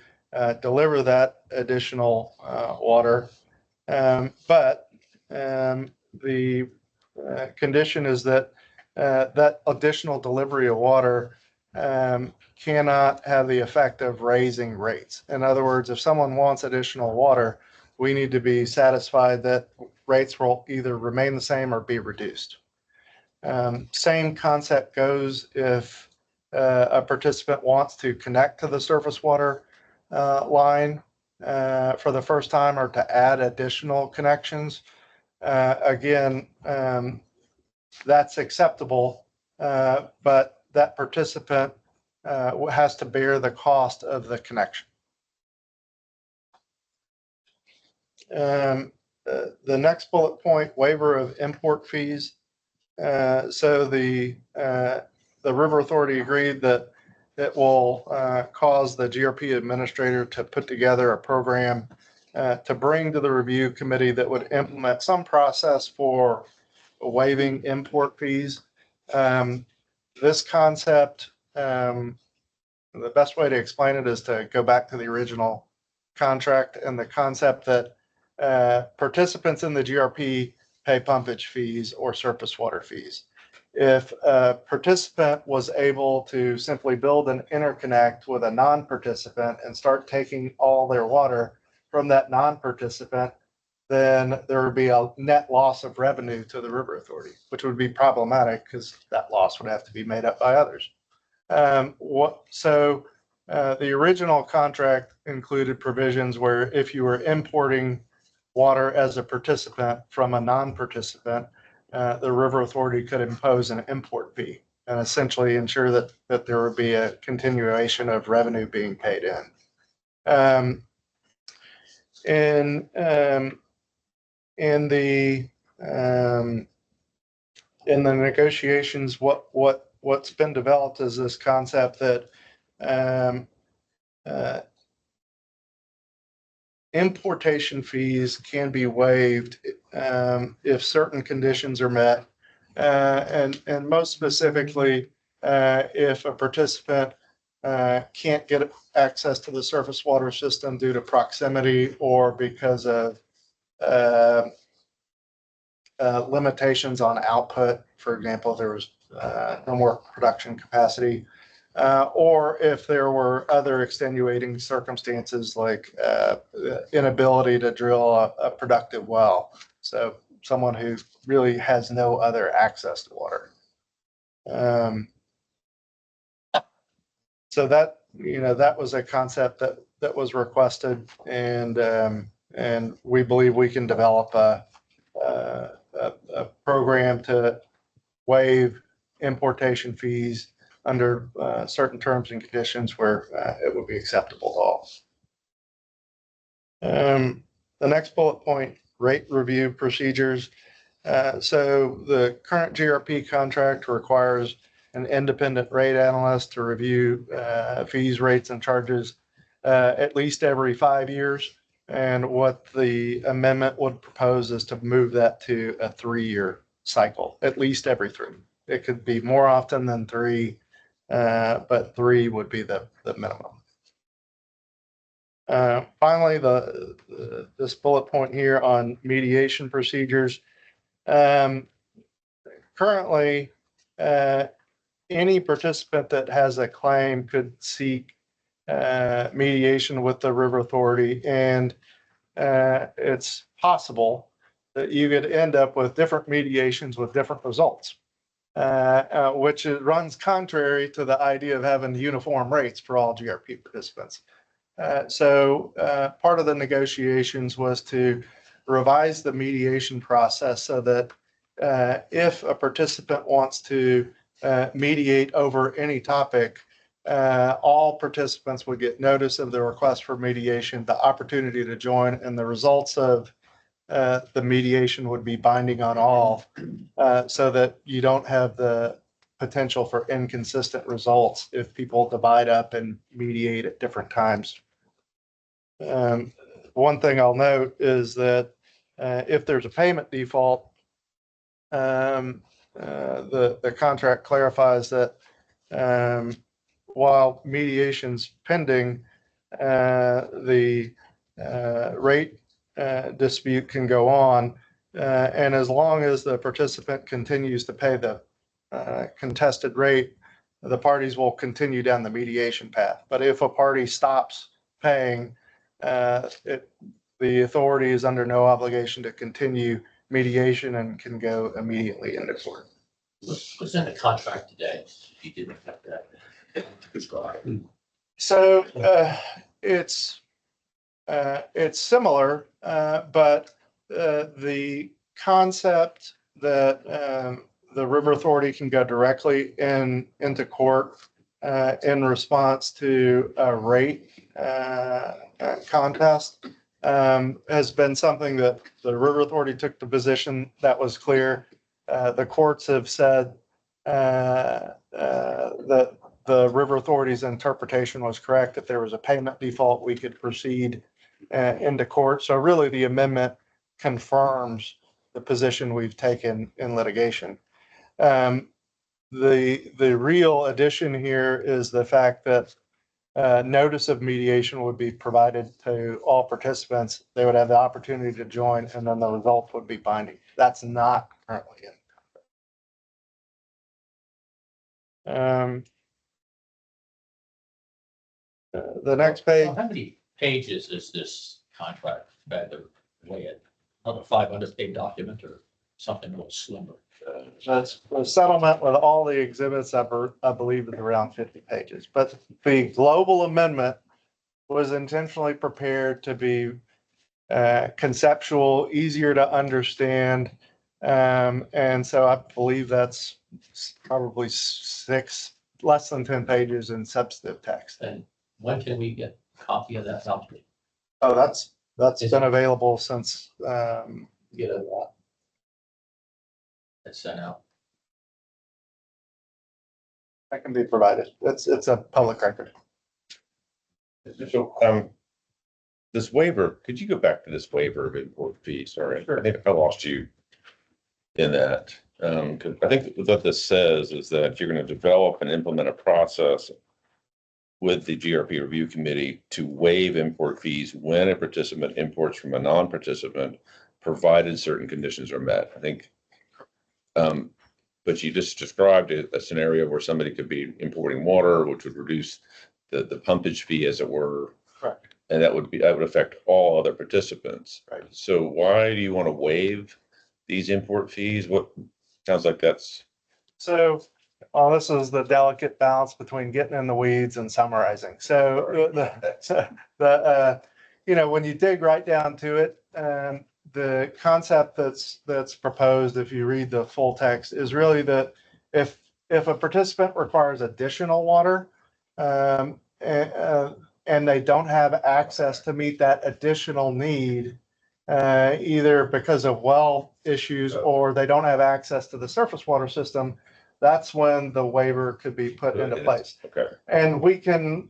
deliver that additional water. But the condition is that that additional delivery of water cannot have the effect of raising rates. In other words, if someone wants additional water, we need to be satisfied that rates will either remain the same or be reduced. Same concept goes if a participant wants to connect to the surface water line for the first time or to add additional connections. Again, that's acceptable, but that participant has to bear the cost of the connection. The next bullet point, waiver of import fees. So the River Authority agreed that it will cause the GRP administrator to put together a program to bring to the review committee that would implement some process for waiving import fees. This concept, the best way to explain it is to go back to the original contract and the concept that participants in the GRP pay pumpage fees or surface water fees. If a participant was able to simply build an interconnect with a non-participant and start taking all their water from that non-participant, then there would be a net loss of revenue to the river authority, which would be problematic because that loss would have to be made up by others. The original contract included provisions where if you were importing water as a participant from a non-participant, the river authority could impose an import fee and essentially ensure that there would be a continuation of revenue being paid in. In the negotiations, what's been developed is this concept that importation fees can be waived if certain conditions are met. And most specifically, if a participant can't get access to the surface water system due to proximity or because of limitations on output. For example, there was no more production capacity, or if there were other extenuating circumstances like inability to drill a productive well. So someone who really has no other access to water. So that was a concept that was requested, and we believe we can develop a program to waive importation fees under certain terms and conditions where it would be acceptable to all. The next bullet point, rate review procedures. So the current GRP contract requires an independent rate analyst to review fees, rates, and charges at least every 5 years. And what the amendment would propose is to move that to a 3-year cycle, at least every 3. It could be more often than 3, but 3 would be the minimum. Finally, this bullet point here on mediation procedures. Currently, any participant that has a claim could seek mediation with the river authority, and it's possible that you could end up with different mediations with different results, which runs contrary to the idea of having uniform rates for all GRP participants. So part of the negotiations was to revise the mediation process so that if a participant wants to mediate over any topic, all participants would get notice of the request for mediation, the opportunity to join, and the results of the mediation would be binding on all, so that you don't have the potential for inconsistent results if people divide up and mediate at different times. One thing I'll note is that if there's a payment default, the contract clarifies that while mediation's pending, the rate dispute can go on, and as long as the participant continues to pay the contested rate, the parties will continue down the mediation path. But if a party stops paying, the authority is under no obligation to continue mediation and can go immediately into court. What's in the contract today? If you didn't have that. So it's similar, but the concept that the river authority can go directly into court in response to a rate contest has been something that the river authority took the position that was clear. The courts have said that the river authority's interpretation was correct. If there was a payment default, we could proceed into court. So really the amendment confirms the position we've taken in litigation. The real addition here is the fact that notice of mediation would be provided to all participants. They would have the opportunity to join, and then the results would be binding. That's not currently in. The next page. How many pages is this contract? By the way, a 500-page document or something a little slimmer. That's the settlement with all the exhibits, I believe is around 50 pages, but the global amendment was intentionally prepared to be conceptual, easier to understand. And so I believe that's probably less than 10 pages in substantive text. And when can we get a copy of that document? Oh, that's Is been it- available since, Get a that's sent out. that can be provided. It's a public record. So, this waiver, could you go back to this waiver of import fee? Sorry, Sure. I think I lost you in that. 'Cause I think what this says is that you're gonna develop and implement a process with the GRP review committee to waive import fees when a participant imports from a non-participant, provided certain conditions are met. I think, but you just described a scenario where somebody could be importing water, which would reduce the pumpage fee, as it were. Correct. And that would affect all other participants. Right. So why do you want to waive these import fees? What, sounds like that's, So, this is the delicate balance between getting in the weeds and summarizing. So when you dig right down to it, the concept that's proposed, if you read the full text, is really that if a participant requires additional water, and they don't have access to meet that additional need, either because of well issues or they don't have access to the surface water system, that's when the waiver could be put into place. okay. And we can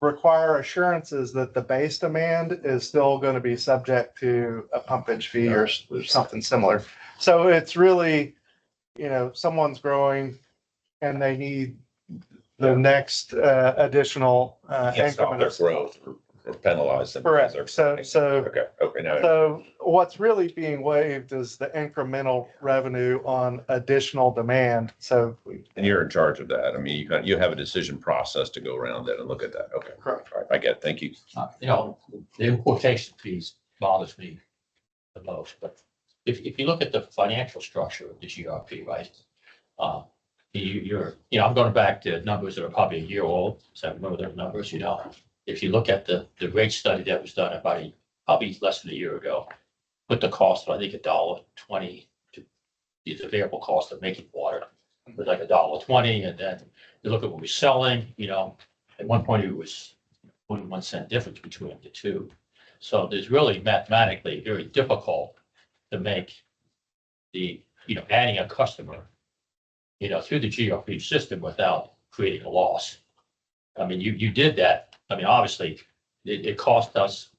require assurances that the base demand is still going to be subject to a pumpage fee or something similar. So it's really, someone's growing and they need the next additional You can't stop increment their of supply. growth or penalize them. because Correct. they're- So Okay, now, so what's really being waived is the incremental revenue on additional demand. So and you're in charge of that. I mean, you have a decision process to go around that and look at that. Okay. Correct. All right, I get it. Thank you. The importation fees bothers me the most, but if you look at the financial structure of the GRP, right? I'm going back to numbers that are probably a year old, so I remember those numbers, If you look at the rate study that was done about probably less than a year ago, put the cost of, I think, $1.20 to the variable cost of making water, it was like $1.20, and then you look at what we're selling, at one point it was 1 cent difference between the two. So there's really mathematically very difficult to make adding a customer, through the GRP system without creating a loss. I mean, you did that. I mean, obviously, it cost us,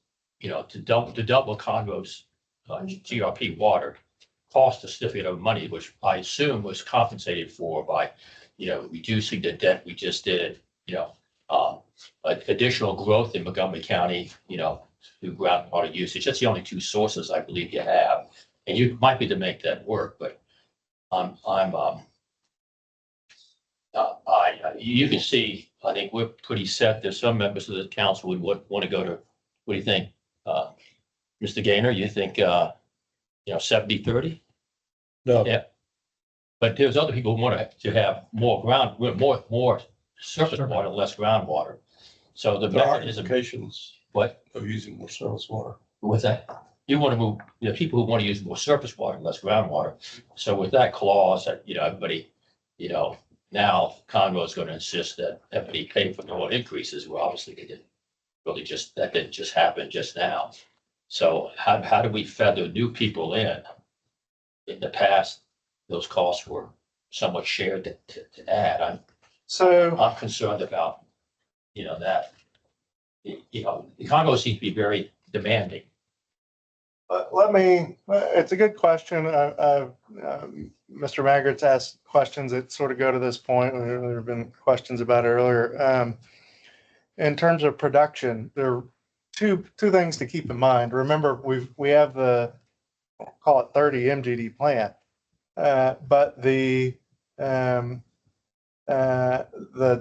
to double Conroe's GRP water, cost a significant amount of money, which I assume was compensated for by, reducing the debt we just did, additional growth in Montgomery County, through groundwater usage. That's the only two sources I believe you have. And you might be to make that work, but you can see, I think we're pretty set. There's some members of the council would want to go to, what do you think? Mr. Gaynor, you think, 70-30? No. Yeah. But there's other people who want to have more surface water, less groundwater. So the There are mechanism, implications what, of using more surface water. with that? You want to move, people who want to use more surface water, less groundwater. So with that clause that, everybody, now Conroe is going to insist that everybody pay for no increases. Well, obviously they didn't that didn't just happen just now. So how do we feather new people in? In the past, those costs were somewhat shared to add. I'm concerned about, that, Conroe seems to be very demanding. It's a good question. Mr. Magrit's asked questions that sort of go to this point. There have been questions about it earlier. In terms of production, there are two things to keep in mind. Remember, we have call it 30 MGD plant, but the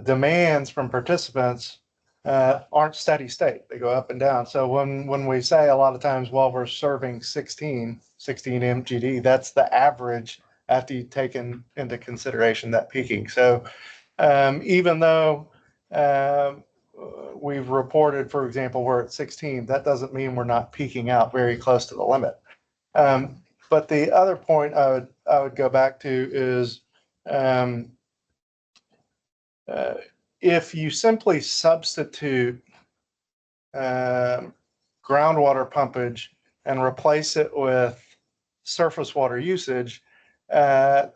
demands from participants aren't steady state. They go up and down. So when we say a lot of times, well, we're serving 16 MGD, that's the average after you take into consideration that peaking. So even though we've reported, for example, we're at 16, that doesn't mean we're not peaking out very close to the limit. But the other point I would go back to is if you simply substitute groundwater pumpage and replace it with surface water usage, the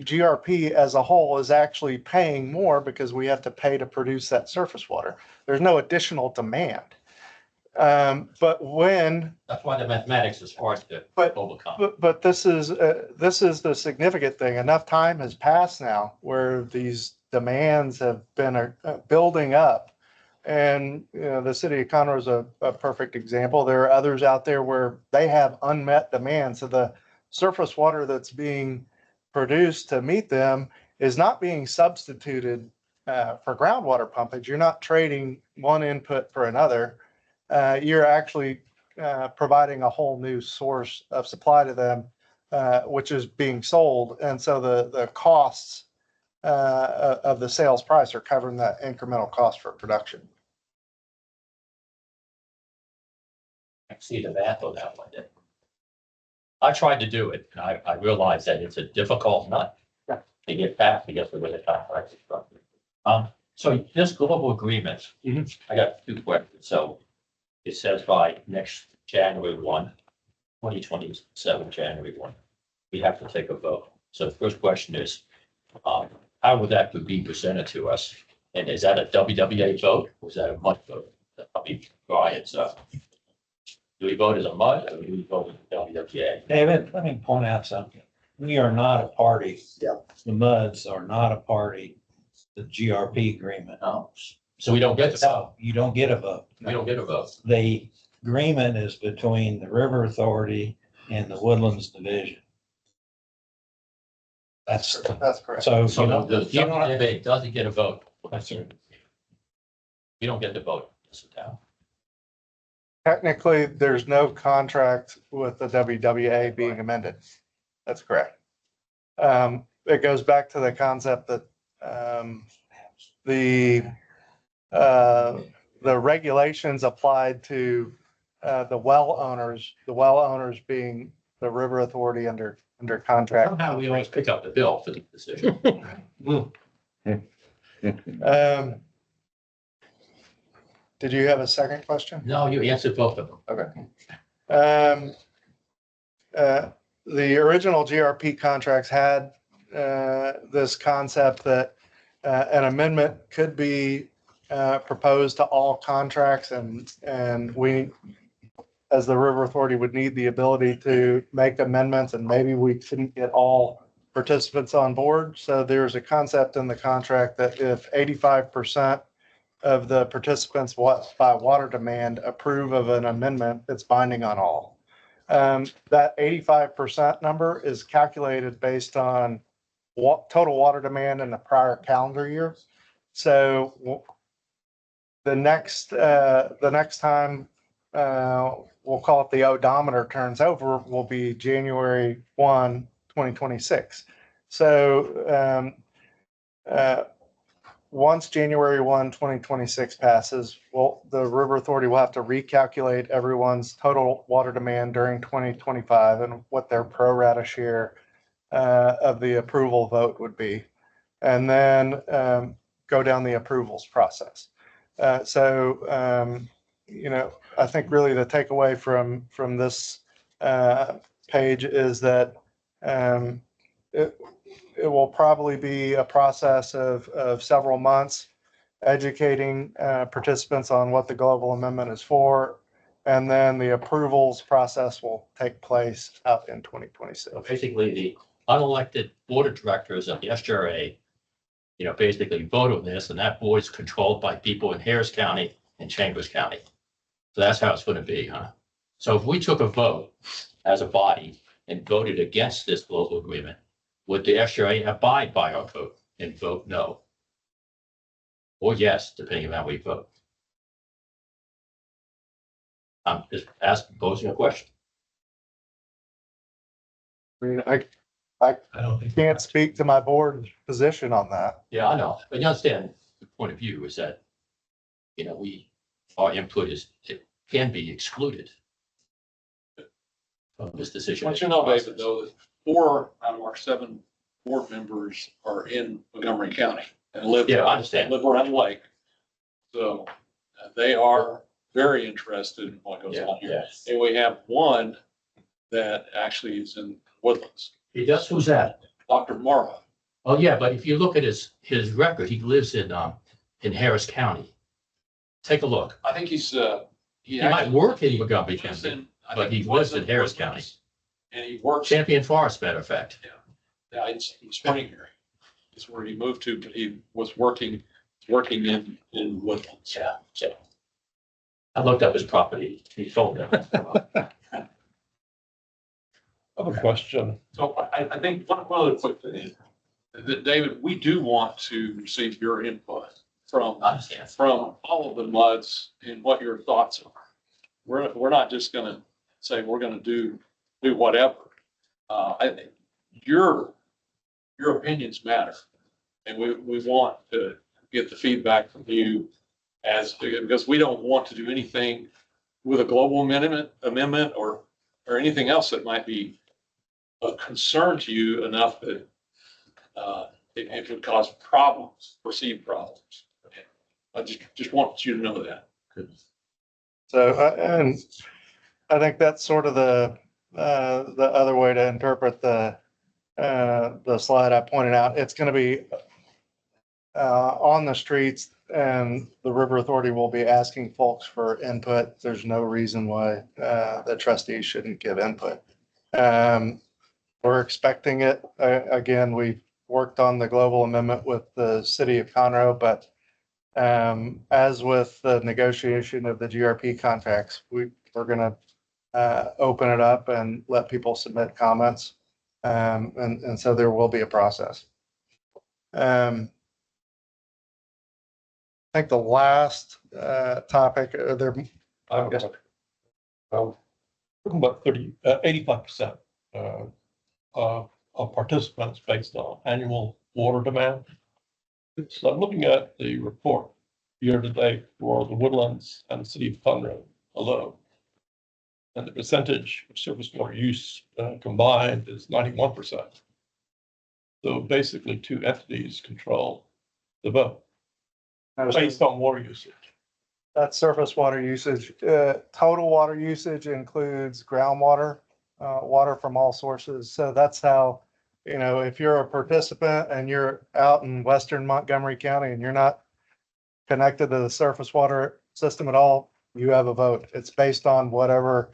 GRP as a whole is actually paying more because we have to pay to produce that surface water. There's no additional demand. But when That's why the mathematics is hard to But- overcome. But this is the significant thing. Enough time has passed now where these demands have been building up. And, you know, the city of Conroe is a perfect example. There are others out there where they have unmet demands. So the surface water that's being produced to meet them is not being substituted for groundwater pumpage. You're not trading one input for another. You're actually providing a whole new source of supply to them, which is being sold. And so the costs of the sales price are covering that incremental cost for production. I see the math on that one. I tried to do it, and I realized that it's a difficult nut to get past because of the way the contract is structured. So this global agreement, I got two questions. So it says by next January 1, 2027, January 1, we have to take a vote. So the first question is, how would that be presented to us? And is that a WWA vote or is that a MUD vote? I mean, Brian's, do we vote as a MUD or do we vote as a WWA? David, let me point out something. We are not a party. Yeah. The MUDs are not a party to the GRP agreement. No. So we don't get to vote. You don't get a vote. We don't get a vote. The agreement is between the River Authority and the Woodlands Division. That's correct. so. So you know, the you don't- WWA doesn't get a vote. We don't get the vote. This town. Technically, there's no contract with the WWA being amended. That's correct. It goes back to the concept that the regulations applied to the well owners being the River Authority under contract. Somehow we always pick up the bill for the decision. Did you have a second question? No, you answered both of them. Okay. The original GRP contracts had this concept that an amendment could be proposed to all contracts and we, as the River Authority, would need the ability to make amendments and maybe we couldn't get all participants on board. So there's a concept in the contract that if 85% of the participants by water demand approve of an amendment, it's binding on all. That 85% number is calculated based on total water demand in the prior calendar year. So the next time, we'll call it the odometer turns over, will be January 1, 2026. So once January 1, 2026 passes, the River Authority will have to recalculate everyone's total water demand during 2025 and what their pro rata share of the approval vote would be, and then go down the approvals process. You know, I think really the takeaway from this page is that it will probably be a process of several months educating participants on what the global amendment is for. And then the approvals process will take place out in 2026. So basically, the unelected board of directors of the SJRA, you know, basically vote on this, and that board is controlled by people in Harris County and Chambers County. So that's how it's going to be, huh? So if we took a vote as a body and voted against this global agreement, would the SJRA abide by our vote and vote no? or yes, depending on how we vote. I'm just posing a question. I mean, I don't think. can't speak to my board's position on that. Yeah, I know, but you understand the point of view is that, our input it can be excluded from this decision. Once you know, David, though, that 4 out of our 7 board members are in Montgomery County and live. Yeah, I understand. Live around the lake. So they are very interested in what goes on here. Yes. And we have one that actually is in Woodlands, He does, who's that? Dr. Mara. Oh, yeah, but if you look at his record, he lives in Harris County. Take a look. I think he's, He might work in Montgomery he lives County, in- I but think he lives in was Harris Woodlands, County. And he works. Champion Forest, matter of fact. Yeah, in Spring here. Is where he moved to, but he was working in Woodlands. Yeah, so. I looked up his property. He sold it. I have a question. So I think one other quick thing is that, David, we do want to receive your input from I understand. all of the MUDs and what your thoughts are. We're not just gonna say we're gonna do whatever. I think your opinions matter. And we want to get the feedback from you because we don't want to do anything with a global amendment or anything else that might be a concern to you enough that it would cause problems, perceived problems. I just want you to know that. So, and I think that's sort of the other way to interpret the slide I pointed out. It's going to be on the streets, and the River Authority will be asking folks for input. There's no reason why the trustees shouldn't give input. We're expecting it. Again, we've worked on the global amendment with the city of Conroe, but as with the negotiation of the GRP contracts, we're going to open it up and let people submit comments. And so there will be a process. I think the last topic there. I'm guessing. Talking about 85% of participants based on annual water demand. So I'm looking at the report year to date for the Woodlands and the city of Conroe alone. And the percentage of surface water use combined is 91%. So basically 2 entities control the vote based on water usage. That's surface water usage. Total water usage includes groundwater, water from all sources. So that's how, if you're a participant and you're out in western Montgomery County and you're not connected to the surface water system at all, you have a vote. It's based on whatever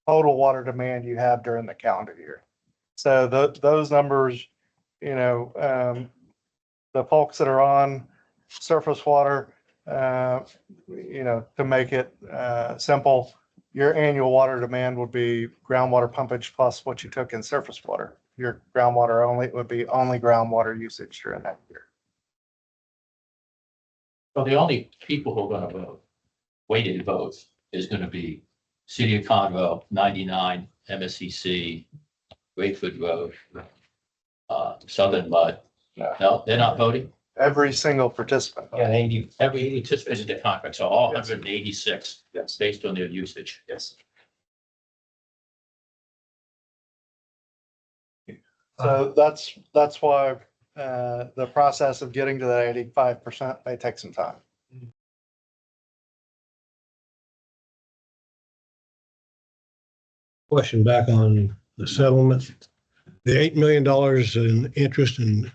total water demand you have during the calendar year. So those numbers, the folks that are on surface water, to make it simple, your annual water demand would be groundwater pumpage plus what you took in surface water. Your groundwater only, it would be only groundwater usage during that year. So the only people who are going to vote, weighted votes, is going to be City of Conroe, 99, MSCC, Wakefoot Road, Southern Mud. No, they're not voting? Every single participant. Yeah, 80. Every participant in the contract, so all 186, Yes. based on their usage. Yes. So that's why the process of getting to that 85% may take some time. Question back on the settlement. The $8 million in interest and,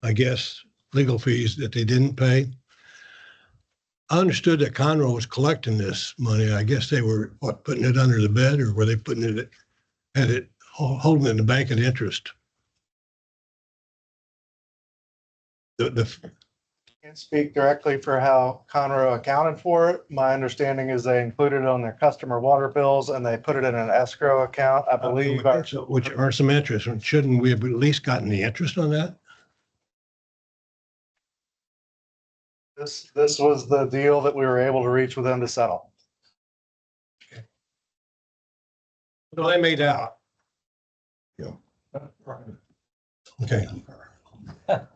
I guess, legal fees that they didn't pay. I understood that Conroe was collecting this money. I guess they were, putting it under the bed, or were they putting it, holding it in the bank at interest? Can't speak directly for how Conroe accounted for it. My understanding is they included it on their customer water bills and they put it in an escrow account, I believe. Which earned some interest. Shouldn't we have at least gotten the interest on that? This was the deal that we were able to reach with them to settle. No, they made out. Yeah. Okay. That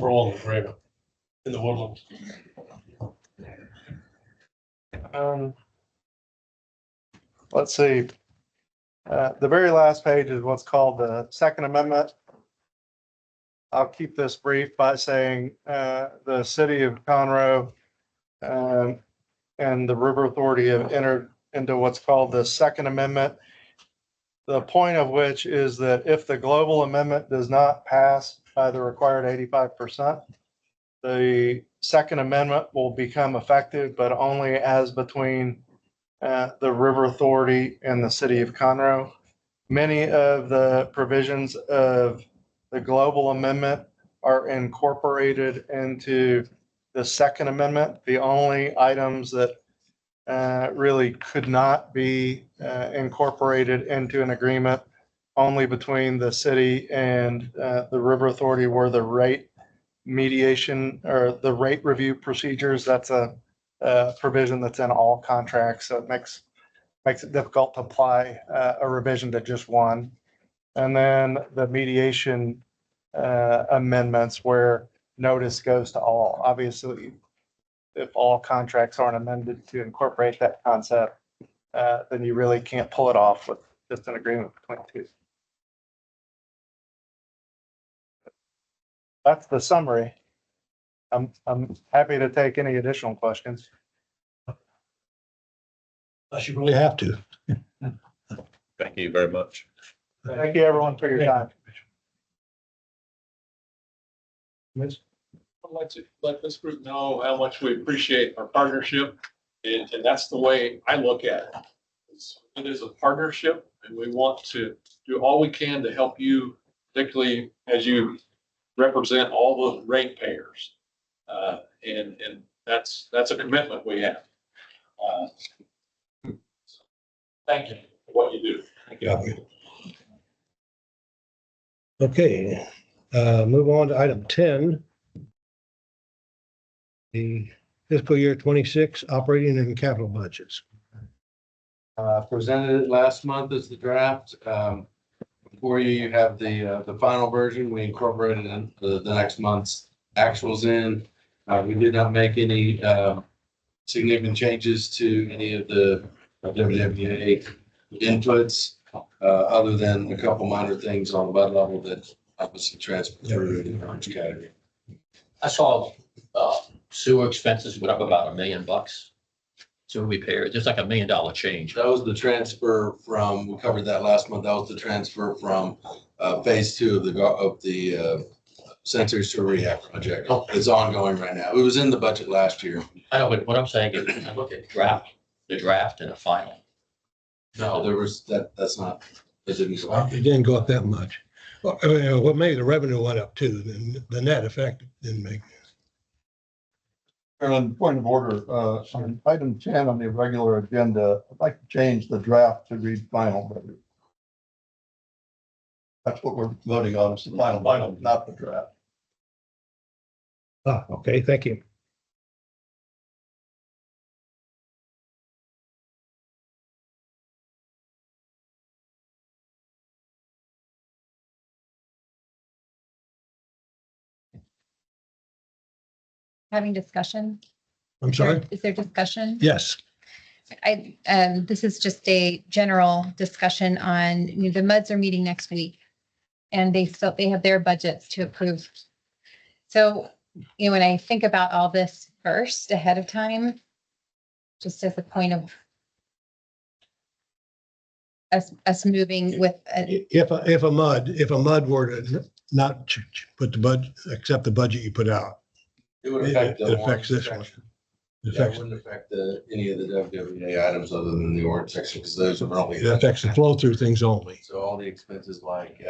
role in the agreement in the Woodlands. Let's see. The very last page is what's called the Second Amendment. I'll keep this brief by saying, the city of Conroe, and the River Authority have entered into what's called the Second Amendment. The point of which is that if the global amendment does not pass by the required 85%, the Second Amendment will become effective, but only as between the River Authority and the city of Conroe. Many of the provisions of the global amendment are incorporated into the Second Amendment. The only items that really could not be incorporated into an agreement only between the city and the River Authority were the rate mediation or the rate review procedures. That's a provision that's in all contracts, so it makes it difficult to apply a revision to just one. And then the mediation amendments where notice goes to all. Obviously, if all contracts aren't amended to incorporate that concept, then you really can't pull it off with just an agreement between two. That's the summary. I'm happy to take any additional questions. Unless you really have to. Thank you very much. Thank you, everyone, for your time. Miss? I'd like to let this group know how much we appreciate our partnership. And that's the way I look at it. It is a partnership and we want to do all we can to help you, particularly as you represent all the ratepayers. And that's a commitment we have. Thank you for what you do. Thank you. Yeah. Okay, move on to item 10. The fiscal year 26 operating and capital budgets. Presented it last month as the draft. Before you, you have the final version. We incorporated in the next month's actuals in. We did not make any significant changes to any of the WWA inputs, other than a couple minor things on the bud level that obviously transfer through in the orange category. I saw sewer expenses went up about $1 million. Sewer repair, just like $1 million change. That was the transfer from, we covered that last month. That was the transfer from phase 2 of the sensory sewer rehab project. It's ongoing right now. It was in the budget last year. I know, but what I'm saying is, I look at the draft and the final. No, there was that's not, it didn't go up. It didn't go up that much. Well, what maybe the revenue went up too, then the net effect didn't make. And point of order, on item 10 on the regular agenda, I'd like to change the draft to read final budget. That's what we're voting on, is the final budget, not the draft. Ah, okay, thank you. Having discussion? I'm sorry? Is there discussion? Yes. This is just a general discussion on, the MUDs are meeting next week. And they have their budgets to approve. So, when I think about all this first ahead of time, just as a point of us moving with, If a MUD were to not put the budget, accept the budget you put out, It would affect it affects this one. It Yeah, it affects, wouldn't affect any of the WWA items other than the orange section, because those are only. it affects the flow through things only. So all the expenses like,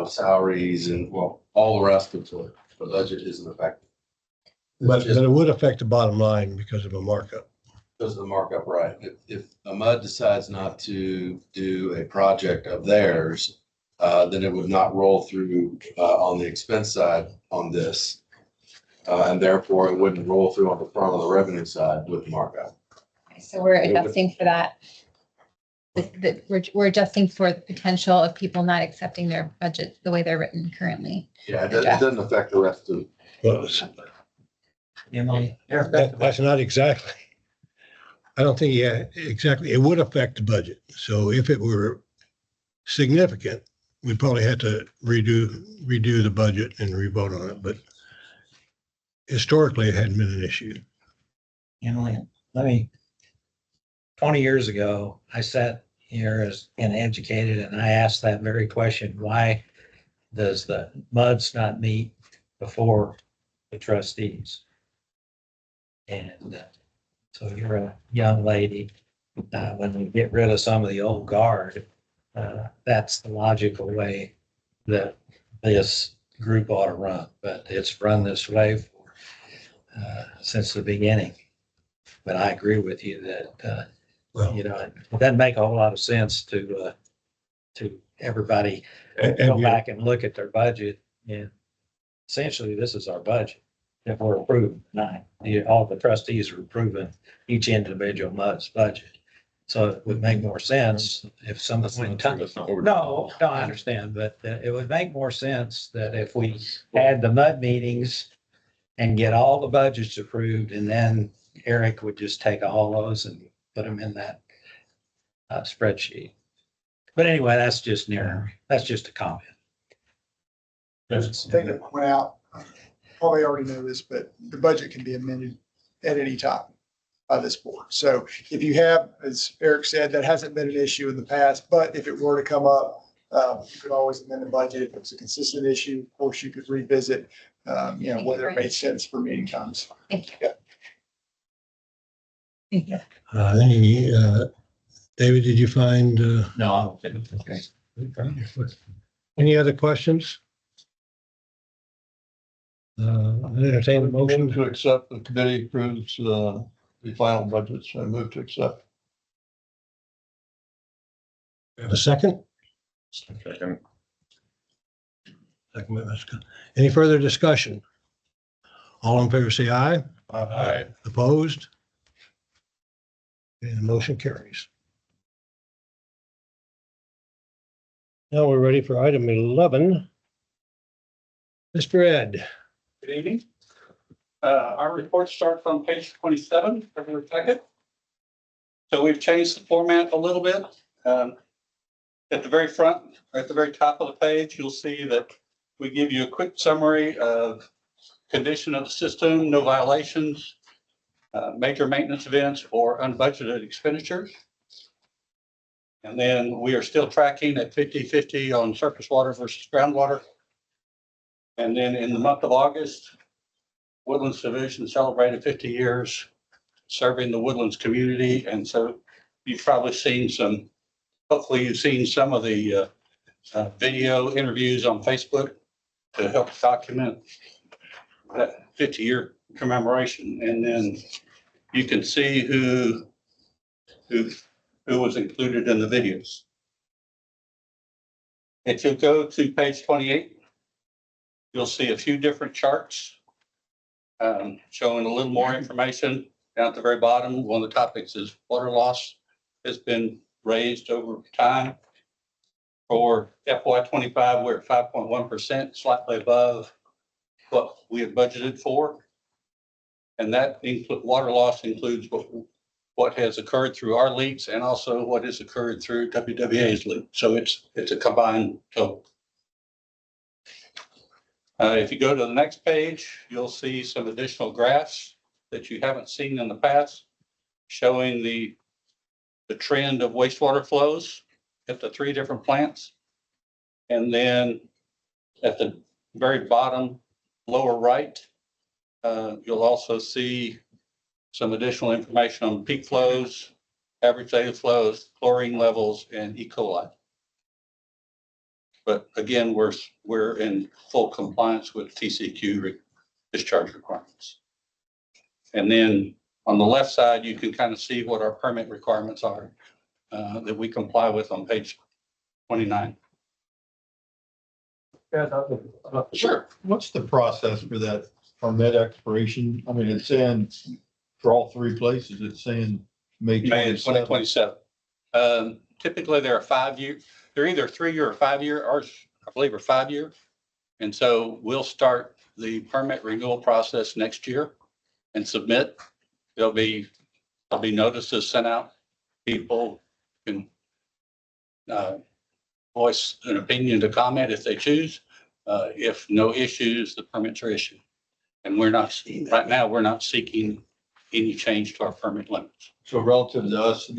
salaries and, well, all the rest of the budget isn't affected. But it would affect the bottom line because of a markup. Because of the markup, right? If a MUD decides not to do a project of theirs, then it would not roll through on the expense side on this. And therefore it wouldn't roll through on the front of the revenue side with markup. So we're It would- adjusting for that. We're adjusting for the potential of people not accepting their budgets the way they're written currently. Yeah, it doesn't affect the rest of. Well, that's not exactly. I don't think, yeah, exactly. It would affect the budget. So if it were significant, we'd probably have to redo the budget and revote on it, but historically, it hadn't been an issue. Emily, 20 years ago, I sat here as an educated and I asked that very question, why does the MUDs not meet before the trustees? And so you're a young lady, when we get rid of some of the old guard, that's the logical way that this group ought to run, but it's run this way for since the beginning. But I agree with you that, Well, you know, it doesn't make a whole lot of sense to everybody and go you- back and look at their budget. And essentially, this is our budget that we're approving tonight. All the trustees are approving each individual month's budget. So it would make more sense if someone. That's not what we're- No, I understand, but it would make more sense that if we had the MUD meetings and get all the budgets approved, and then Eric would just take all those and put them in that spreadsheet. But anyway, that's just a comment. Thing to point out, probably already know this, but the budget can be amended at any time by this board. So if you have, as Eric said, that hasn't been an issue in the past, but if it were to come up, you could always amend the budget. If it's a consistent issue, of course, you could revisit, whether it made sense for meeting times. Thank you. Thank you. David, did you find, No, I don't think, okay. any other questions? I entertain a motion. Move to accept, the committee approves the final budgets. I move to accept. A second? Second. Second, that's good. Any further discussion? All in favor, say aye. Aye. Opposed? And the motion carries. Now we're ready for item 11. Mr. Ed. Good evening. Our report starts on page 27 of your packet. So we've changed the format a little bit. At the very front, or at the very top of the page, you'll see that we give you a quick summary of condition of the system, no violations, major maintenance events, or unbudgeted expenditures. And then we are still tracking at 50-50 on surface water versus groundwater. And then in the month of August, Woodlands Division celebrated 50 years serving the Woodlands community. And so you've probably seen hopefully you've seen some of the video interviews on Facebook to help document that 50-year commemoration. And then you can see who was included in the videos. If you go to page 28, you'll see a few different charts showing a little more information. Down at the very bottom, one of the topics is water loss has been raised over time. For FY25, we're at 5.1%, slightly above what we had budgeted for. And that water loss includes what has occurred through our leaks and also what has occurred through WWA's leak. So it's a combined total. If you go to the next page, you'll see some additional graphs that you haven't seen in the past, showing the trend of wastewater flows at the three different plants. And then at the very bottom, lower right, you'll also see some additional information on peak flows, average daily flows, chlorine levels, and E. coli. But again, we're in full compliance with TCQ discharge requirements. And then on the left side, you can kind of see what our permit requirements are that we comply with on page 29. Sure. What's the process for that permit expiration? I mean, it's saying for all three places, it's saying May May of 27th. 2027. Typically, they're a 5-year, they're either 3-year or 5-year, or I believe are 5-year. And so we'll start the permit renewal process next year and submit. There'll be notices sent out. People can voice an opinion to comment if they choose. If no issues, the permits are issued. And right now, we're not seeking any change to our permit limits. So relative to us,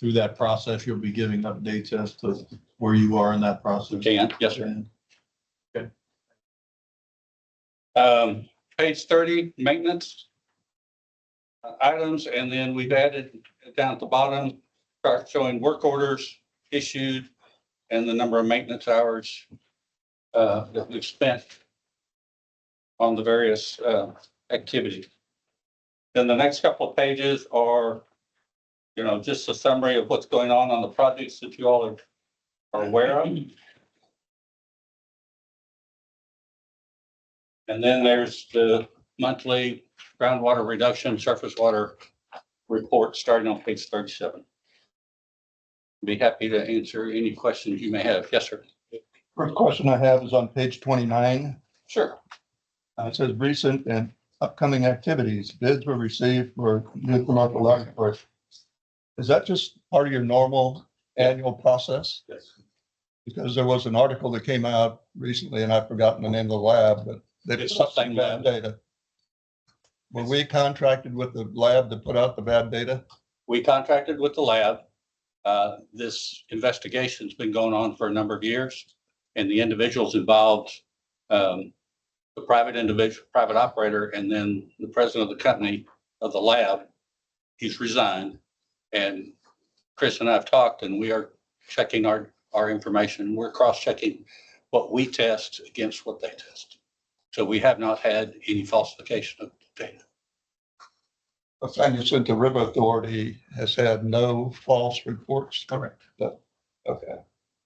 through that process, you'll be giving updates as to where you are in that process. Yes, sir. Okay. Page 30, maintenance items, and then we've added down at the bottom, start showing work orders issued and the number of maintenance hours that we've spent on the various activities. Then the next couple of pages are, just a summary of what's going on the projects that you all are aware of. And then there's the monthly groundwater reduction, surface water report starting on page 37. Be happy to answer any questions you may have. Yes, sir. First question I have is on page 29. Sure. It says recent and upcoming activities. Bids were received for new commercial laboratory. Is that just part of your normal annual process? Yes. Because there was an article that came out recently, and I've forgotten the name of the lab, but they put It's out the some same bad lab. data. Were we contracted with the lab to put out the bad data? We contracted with the lab. This investigation's been going on for a number of years, and the individuals involved, the private operator, and then the president of the company of the lab, he's resigned. And Chris and I have talked, and we are checking our information. We're cross-checking what we test against what they test. So we have not had any falsification of data. The San Jacinto River Authority has had no false reports. Correct. Okay,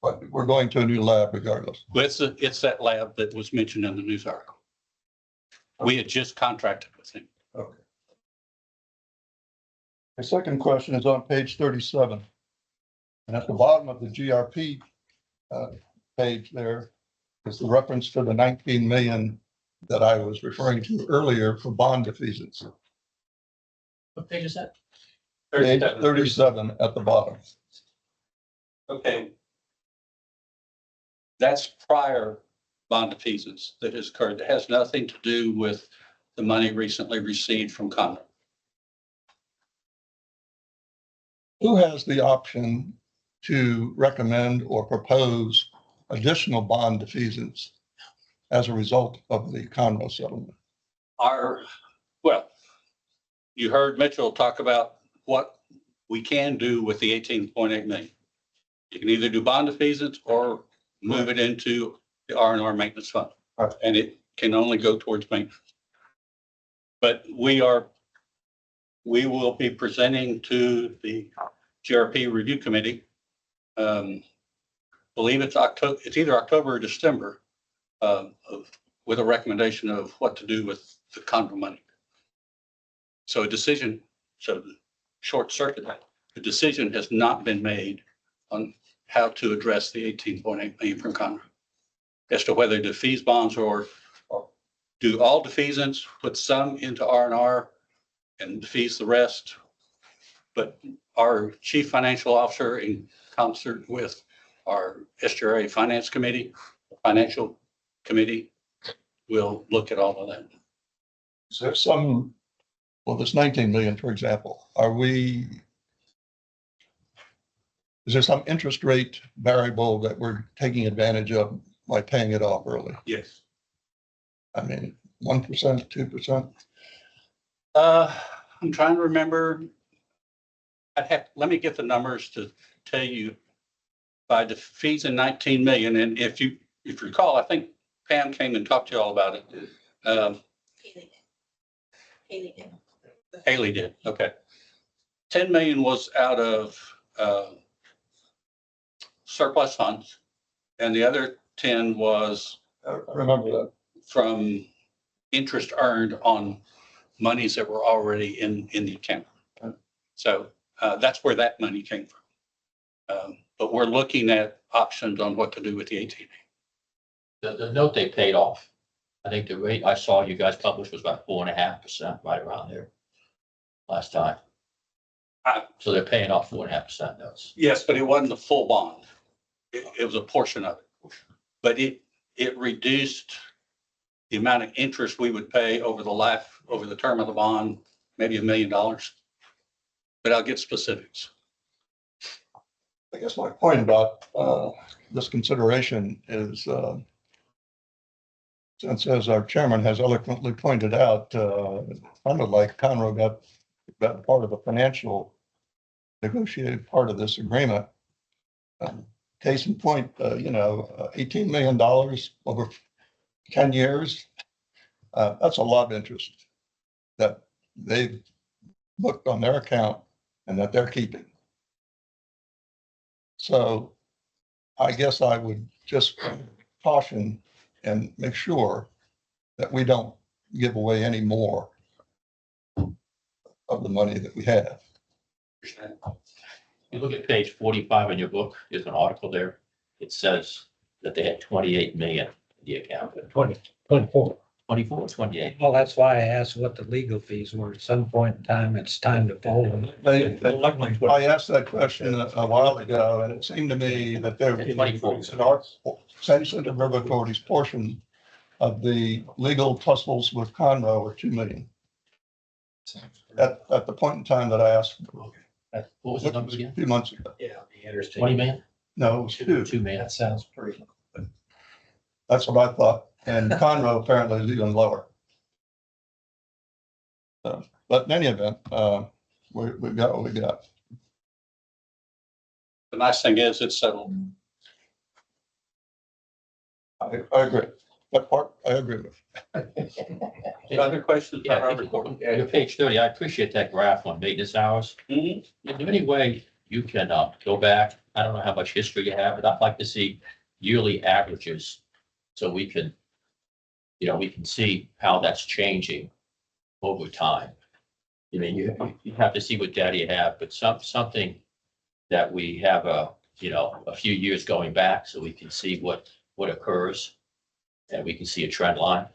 but we're going to a new lab regardless. But it's that lab that was mentioned in the news article. We had just contracted with him. Okay. The second question is on page 37. And at the bottom of the GRP page there is the reference to the 19 million that I was referring to earlier for bond defeasance. What page is that? Page 37 at the bottom. Okay. That's prior bond defeasance that has occurred. It has nothing to do with the money recently received from Congress. Who has the option to recommend or propose additional bond defeasance as a result of the Conroe settlement? You heard Mitchell talk about what we can do with the 18.8 million. You can either do bond defeasance or move it into the R&R maintenance fund. Right. And it can only go towards maintenance. But we will be presenting to the GRP review committee. Believe it's either October or December, with a recommendation of what to do with the Conroe money. So short circuit, the decision has not been made on how to address the 18.8 million from Conroe as to whether to defease bonds or do all defeasance, put some into R&R and defease the rest. But our chief financial officer, in concert with our SGRA finance committee, financial committee, will look at all of that. Is there this 19 million, for example, is there some interest rate variable that we're taking advantage of by paying it off early? Yes. I mean, 1%, 2%? I'm trying to remember. Let me get the numbers to tell you by defeasing 19 million. And if you recall, I think Pam came and talked to you all about it. Haley did. Okay. 10 million was out of surplus funds, and the other 10 was I remember that. from interest earned on monies that were already in the account. So that's where that money came from. But we're looking at options on what to do with the ATV. The note they paid off, I think the rate I saw you guys publish was about 4.5%, right around there last time. So they're paying off 4.5% notes. Yes, but it wasn't the full bond. It was a portion of it. But it reduced the amount of interest we would pay over the term of the bond, maybe $1 million. But I'll get specifics. I guess my point about this consideration is, since as our chairman has eloquently pointed out, sounded like Conroe got part of the financial negotiated part of this agreement. Case in point, $18 million over 10 years. That's a lot of interest that they've booked on their account and that they're keeping. So I guess I would just caution and make sure that we don't give away any more of the money that we have. You look at page 45 in your book, there's an article there. It says that they had 28 million in the account. 24. 24, 28. Well, that's why I asked what the legal fees were. At some point in time, it's time to fold. I asked that question a while ago, and it seemed to me that there was our San Jacinto River Authority's portion of the legal tussles with Conroe were 2 million. At the point in time that I asked, What was the number again? 2 months ago. Yeah, the interstate. 20 million? No, it was 2. 2 million. That sounds pretty. That's what I thought. And Conroe apparently is even lower. But in any event, we got what we got. The nice thing is it's settled. I agree. That part I agree with. Other questions? Yeah, I think your page 30, I appreciate that graph on maintenance hours. Mhm. Is there any way you can go back? I don't know how much history you have, but I'd like to see yearly averages so we can, we can see how that's changing over time. I mean, you have to see what data you have, but something that we have a few years going back so we can see what occurs and we can see a trend line.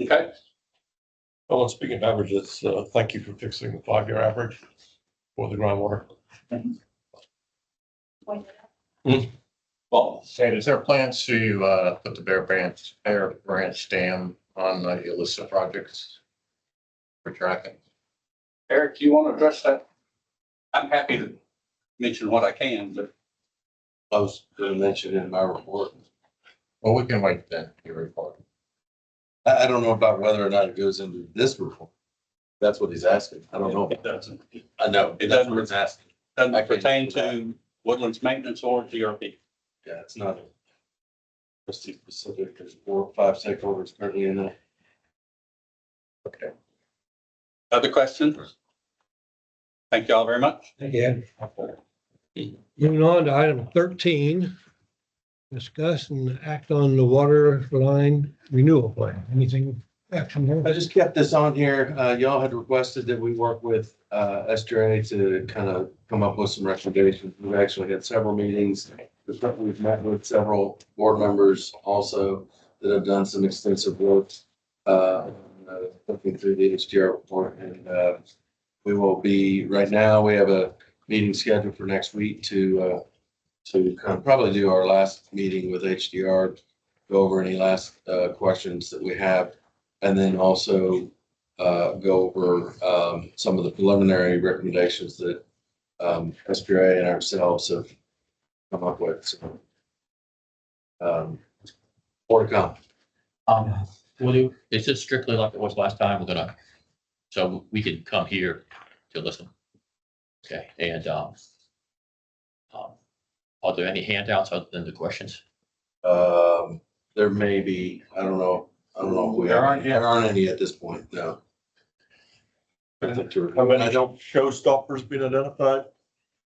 Okay. Well, and speaking of averages, thank you for fixing the 5-year average for the groundwater. Well, Ed, is there plans to put the Bear Branch Dam on the list of projects for tracking? Eric, do you want to address that? I'm happy to mention what I can, but I was going to mention it in my report. Well, we can wait then, your report. I don't know about whether or not it goes into this report. That's what he's asking. I don't know. it doesn't. I know. It That's doesn't. what it's asking. Doesn't I can't pertain answer that. to Woodlands maintenance or GRP. Yeah, it's not. Let's see specific. There's 4 or 5 stakeholders currently in there. Okay. Other questions? Thank you all very much. Yeah. Moving on to item 13. Discuss and act on the water line renewal plan. Anything action I there? just kept this on here. Y'all had requested that we work with SJA to kind of come up with some recommendations. We've actually had several meetings. We've met with several board members also that have done some extensive work looking through the HDR report. And we will be, right now, we have a meeting scheduled for next week to kind of probably do our last meeting with HDR, go over any last questions that we have, and then also go over some of the preliminary recommendations that SBA and ourselves have come up with. So, more to come. Is it strictly like it was last time? So we can come here to listen. Okay, and are there any handouts other than the questions? There may be, I don't know if we there aren't any at this point, no. How many showstoppers been identified?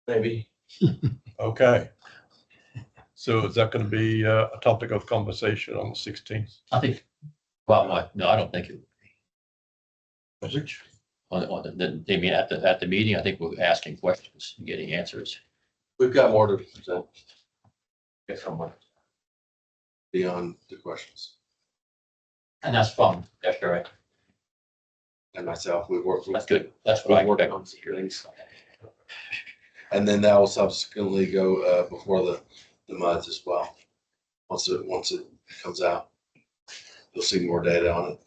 Maybe. Okay. So is that going to be a topic of conversation on the 16th? I think, well, no, I don't think it, Which? on I mean, at the meeting, I think we're asking questions and getting answers. We've got more to present. Get someone beyond the questions. And that's fun. That's all right. And myself, we've worked. That's good. That's what I We've worked expect on to some hear. things. And then that will subsequently go before the MUDs as well. Once it comes out, you'll see more data on it.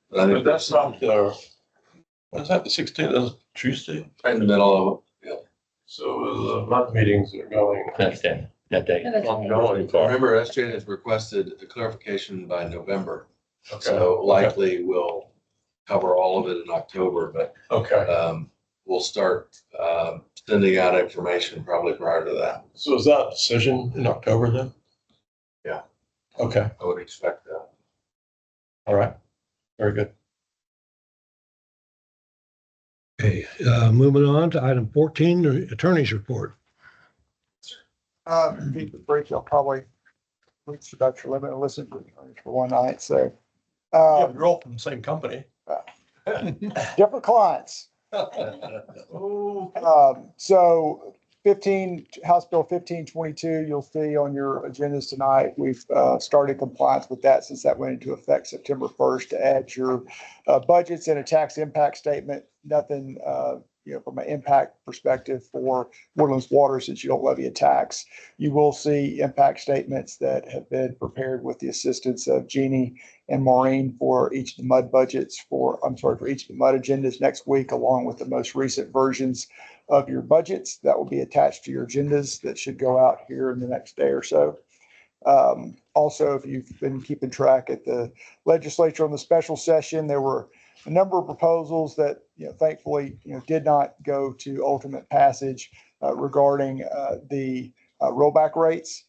But I But think that's not the, was that the 16th? That's Tuesday? right in the middle of it. Yeah. So the month meetings are going That day, that day. ongoing. Remember, SJ has requested a clarification by November, Okay. so likely we'll cover all of it in October, but Okay. we'll start sending out information probably prior to that. So is that a decision in October then? Yeah. Okay. I would expect that. All right. Very good. Okay, moving on to item 14, the attorney's report. Keep it brief, you'll probably reach about your limit and listen to it for one night, so. Yeah, you're all from the same company. Different clients. Oh. So 15, House Bill 1522, you'll see on your agendas tonight. We've started compliance with that since that went into effect September 1st to add your budgets and a tax impact statement. Nothing, from an impact perspective for Woodlands Water, since you don't levy a tax. You will see impact statements that have been prepared with the assistance of Jeannie and Maureen for each of the MUD budgets for each of the MUD agendas next week, along with the most recent versions of your budgets that will be attached to your agendas that should go out here in the next day or so. Also, if you've been keeping track at the legislature on the special session, there were a number of proposals that, thankfully, did not go to ultimate passage regarding the rollback rates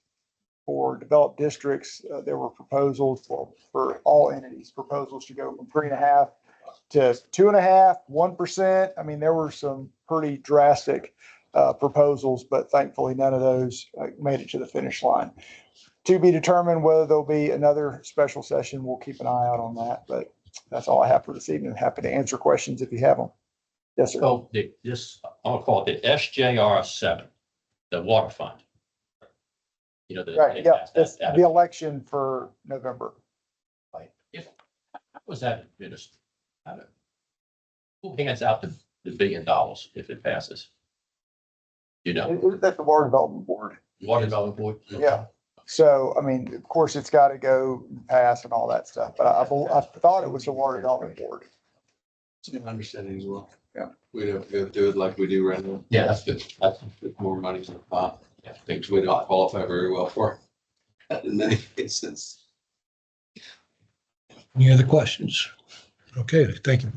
for developed districts. There were proposals for all entities, proposals to go from 3.5 to 2.5, 1%. I mean, there were some pretty drastic proposals, but thankfully none of those made it to the finish line. To be determined whether there'll be another special session. We'll keep an eye out on that, but that's all I have for this evening. Happy to answer questions if you have them. Yes, sir. So this, I'm gonna call it the SJR 7, the water fund. Right, yeah, it's the election for November. How was that administered? Who hands out the $1 billion if it passes? That's the Water Development Board. Water Development Board? Yeah. So, I mean, of course, it's got to go pass and all that stuff, but I thought it was the Water Development Board. It's my understanding as well. Yeah. We'd have to go through it like we do right now. Yeah, that's good. That's With more money in the pot, yeah, things we don't qualify very well for. In many cases. Any other questions? Okay, thank you.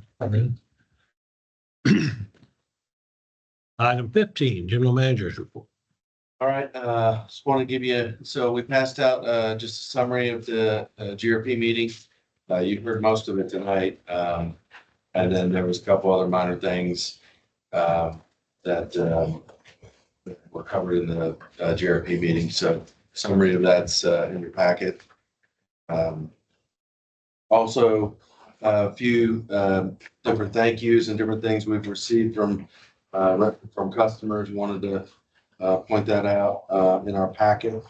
Item 15, general manager's report. All right, just want to give you, so we passed out just a summary of the GRP meeting. You've heard most of it tonight. And then there was a couple other minor things that were covered in the GRP meeting. So summary of that's in your packet. Also, a few different thank yous and different things we've received from customers. Wanted to point that out in our packet.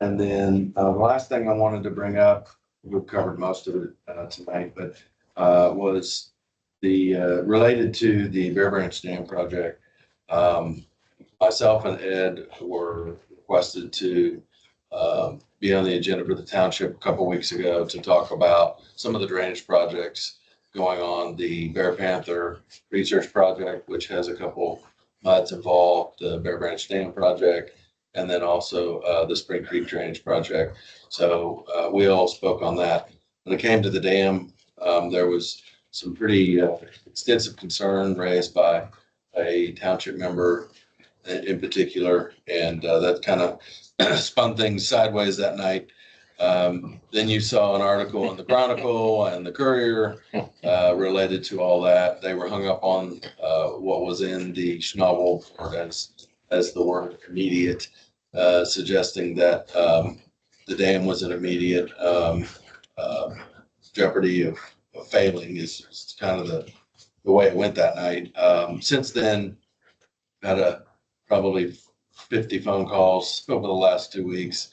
And then the last thing I wanted to bring up, we've covered most of it tonight, but was the related to the Bear Branch Dam project. Myself and Ed were requested to be on the agenda for the township a couple weeks ago to talk about some of the drainage projects going on. The Bear Panther Research Project, which has a couple MUDs involved, the Bear Branch Dam project, and then also the Spring Creek Drainage Project. So we all spoke on that. When it came to the dam, there was some pretty extensive concern raised by a township member in particular, and that kind of spun things sideways that night. Then you saw an article in the Chronicle and the Courier related to all that. They were hung up on what was in the Schnabel report as the word immediate. suggesting that the dam was an immediate jeopardy of failing is kind of the way it went that night. Since then, had probably 50 phone calls over the last 2 weeks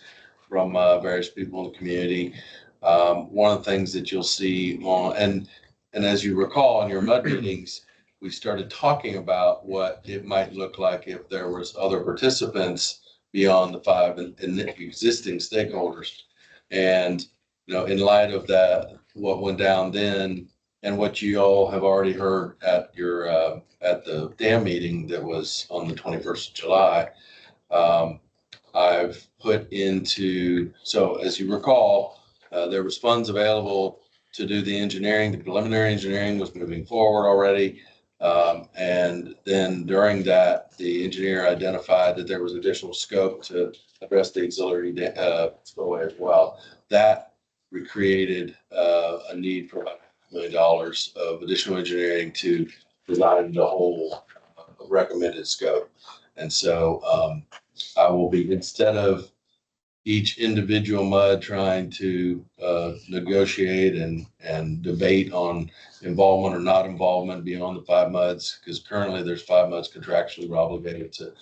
from various people in the community. One of the things that you'll see and as you recall in your mud meetings, we started talking about what it might look like if there was other participants beyond the 5 and existing stakeholders. And, in light of that, what went down then and what you all have already heard at your, at the dam meeting that was on the 21st of July, I've put into, so as you recall, there was funds available to do the engineering. The preliminary engineering was moving forward already. And then during that, the engineer identified that there was additional scope to address the auxiliary spillway as well. That recreated a need for about $1 million of additional engineering to design the whole recommended scope. And so I will be, instead of each individual mud trying to negotiate and debate on involvement or not involvement beyond the 5 muds, because currently there's 5 muds contractually obligated to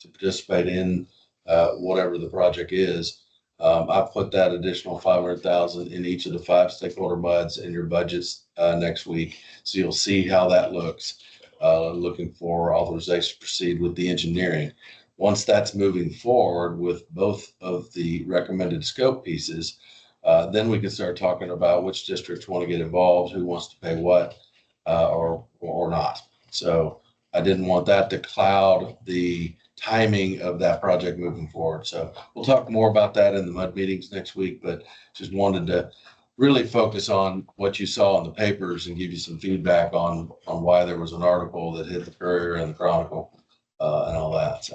participate in whatever the project is. I put that additional 500,000 in each of the 5 stakeholder muds in your budgets next week. So you'll see how that looks. Looking for authorization to proceed with the engineering. Once that's moving forward with both of the recommended scope pieces, then we can start talking about which districts want to get involved, who wants to pay what, or not. So I didn't want that to cloud the timing of that project moving forward. So we'll talk more about that in the mud meetings next week, but just wanted to really focus on what you saw in the papers and give you some feedback on why there was an article that hit the Courier and the Chronicle and all that.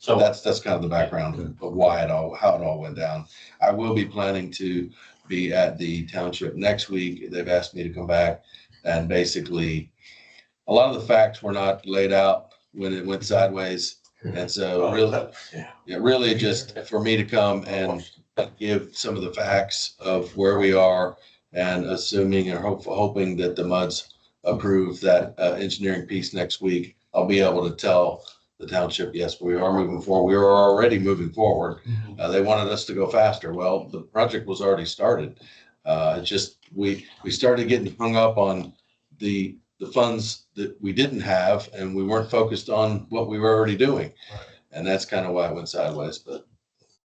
So that's kind of the background of why how it all went down. I will be planning to be at the township next week. They've asked me to come back, and basically a lot of the facts were not laid out when it went sideways. And so really just for me to come and give some of the facts of where we are, and assuming and hoping that the MUDs approve that engineering piece next week, I'll be able to tell the township, yes, we are moving forward. We are already moving forward. They wanted us to go faster. Well, the project was already started. It's just we started getting hung up on the funds that we didn't have, and we weren't focused on what we were already doing. And that's kind of why it went sideways. But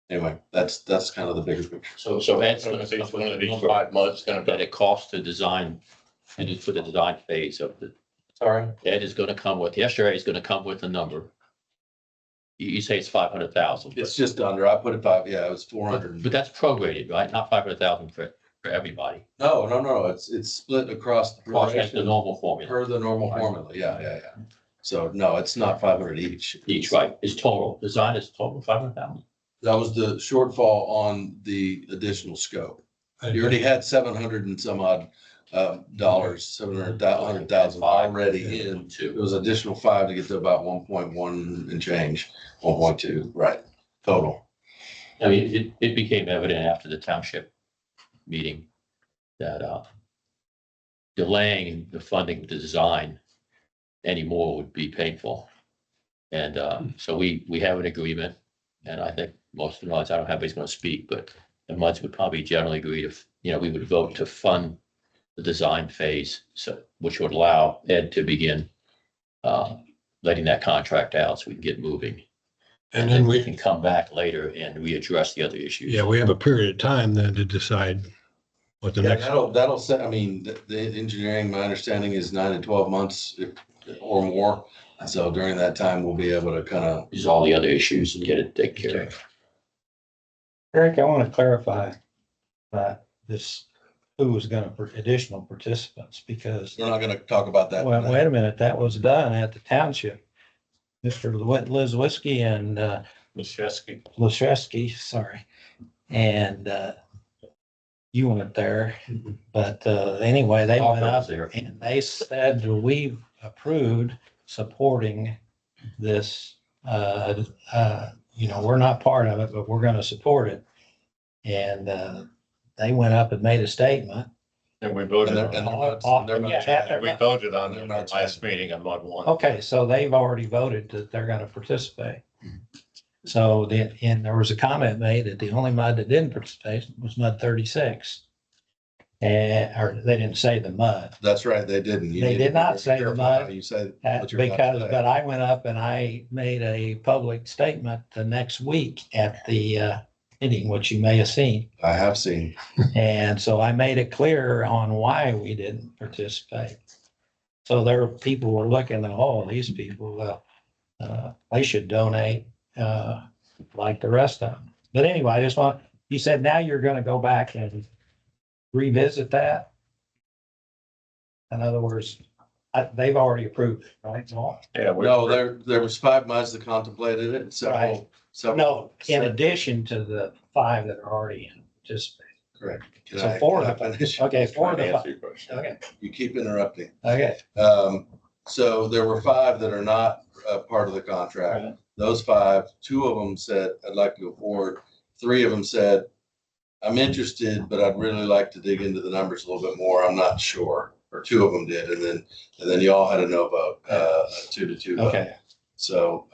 anyway, that's kind of the bigger picture. So Ed's gonna say one of these 5 months that it costs to design, and it's for the design phase of the. Sorry, Ed is gonna come with, the SRA is gonna come with a number. You say it's 500,000. it's just under. I put it 5. Yeah, it was 400. But that's prorated, right? Not 500,000 for everybody. No. It's split across the Across the normal formula. per the normal formula. Yeah. So no, it's not 500 each. Each, right? Is total design is total 500,000. That was the shortfall on the additional scope. You already had 700 and some odd dollars, 700,000 already in. It was additional 5 to get to about 1.1 and change, 1.2, right, total. I mean, it became evident after the township meeting that delaying the funding to design anymore would be painful. And so we have an agreement, and I think most of the MUDs, I don't have anybody's going to speak, but the MUDs would probably generally agree to, we would vote to fund the design phase, so which would allow Ed to begin letting that contract out so we can get moving. And then we can come back later and readdress the other issues. Yeah, we have a period of time then to decide what the Yeah, next. that'll set, I mean, the engineering, my understanding is 9 to 12 months or more. So during that time, we'll be able to kind of use all the other issues and get it taken care of. Eric, I want to clarify that this, who was going to additional participants, because. we're not going to talk about that. Well, wait a minute, that was done at the township. Mr. Lizwiski and Leszewski, sorry. And you weren't there, but anyway, they went up there and they said, we approved supporting this we're not part of it, but we're gonna support it. And, they went up and made a statement. And we voted on And it. We voted on it in our last meeting on Mud One. Okay, so they've already voted that they're gonna participate. So then, and there was a comment made that the only mud that didn't participate was mud 36. And, or they didn't say the mud. That's right, they didn't. You They need to did be not very say the careful mud, how you say what you're about Because, to say. but I went up and I made a public statement the next week at the meeting, which you may have seen. I have seen. And so I made it clear on why we didn't participate. So there were people were looking at, oh, these people, they should donate like the rest of them. But anyway, I just want, you said now you're gonna go back and revisit that? In other words, they've already approved it, right? Paul? Yeah, No, there was 5 muds that contemplated it, and Right. several. No, in addition to the 5 that are already in participating. Correct. Can So I- 4 can I of them. finish? Okay, 4 of Trying to the answer 5. your question. Okay, You keep interrupting. okay. So there were 5 that are not part of the contract. Right. Those 5, 2 of them said, I'd like to go forward. 3 of them said, I'm interested, but I'd really like to dig into the numbers a little bit more. I'm not sure. Or 2 of them did. And then you all had a no vote, a 2-2 vote. Okay, So,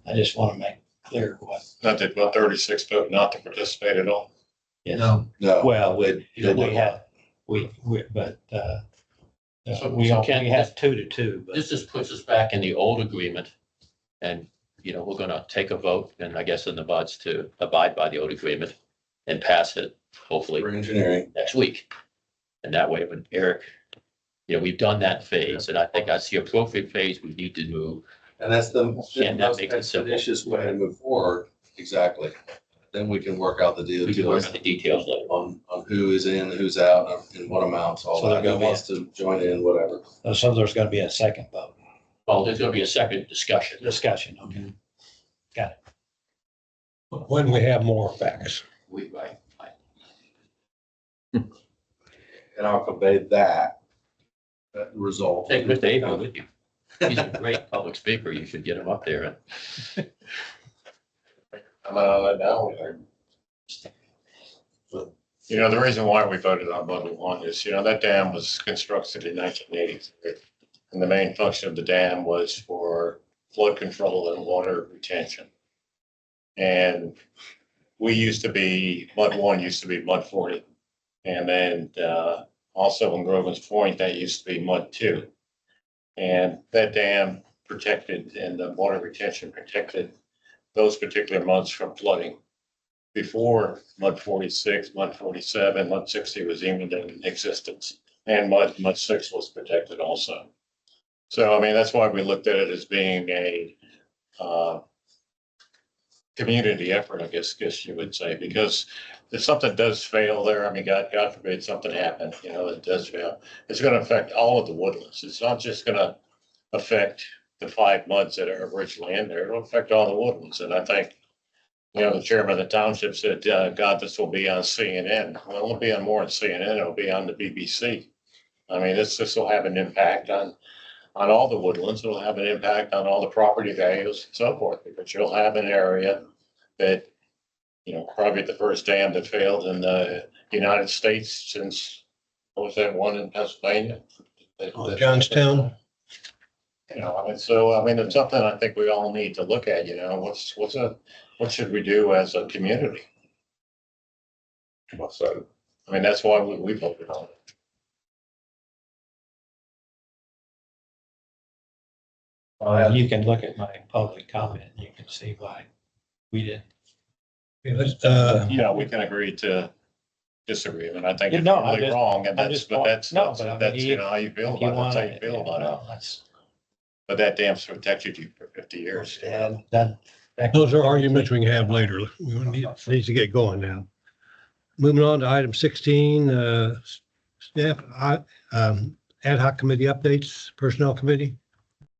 I just want to make clear what. Not that, about 36 vote not to participate at all. Yes. no. Well, they we did had, but, So- we so Ken, had 2-2, but. This just puts us back in the old agreement. And, we're gonna take a vote and I guess in the buds to abide by the old agreement and pass it hopefully For engineering. next week. And that way when Eric, we've done that phase and I think that's the appropriate phase we need to move. And that's the And that most makes it simple. expeditious way to move forward. Exactly. Then we can work out the We can work details on the details later. on who is in, who's out, and what amounts, all So that. they're Who gonna be- wants to join in, whatever. So there's going to be a second vote, Well, there's gonna be a second discussion. discussion, okay? Got it. When we have more facts. Right. And I'll convey that result. Take Mr. Avery with you. He's a great public speaker. You should get him up there. I'm on it now. The reason why we voted on Mud One is, that dam was constructed in 1983. And the main function of the dam was for flood control and water retention. And Mud One used to be Mud 40. And then also in Grogan's Point, that used to be Mud 2. And that dam protected and the water retention protected those particular muds from flooding. Before Mud 46, Mud 47, Mud 60 was even in existence. And Mud 6 was protected also. So, that's why we looked at it as being a community effort, I guess you would say, because if something does fail there, God forbid something happened, it does fail, it's going to affect all of the woodlands. It's not just going to affect the 5 muds that are originally in there. It'll affect all the woodlands. And I think, the chairman of the township said, God, this will be on CNN. Well, it won't be on more than CNN. It'll be on the BBC. This will have an impact on all the woodlands. It'll have an impact on all the property values and so forth, because you'll have an area that, probably the first dam that failed in the United States since, what was that one in Pennsylvania? Johnstown. It's something I think we all need to look at, what should we do as a community? So, That's why we voted on it. You can look at my public comment, and you can see why we didn't. Okay, let's, We can agree to disagree. I think it's No, I really just- wrong, and I that's, just but want- that's, no, but I mean, that's, how you feel If you about it. That's how want you feel about it. That's, But that dam's protected you for 50 years. and that. those are arguments we can have later. Needs to get going now. Moving on to item 16, staff, ad hoc committee updates, personnel committee.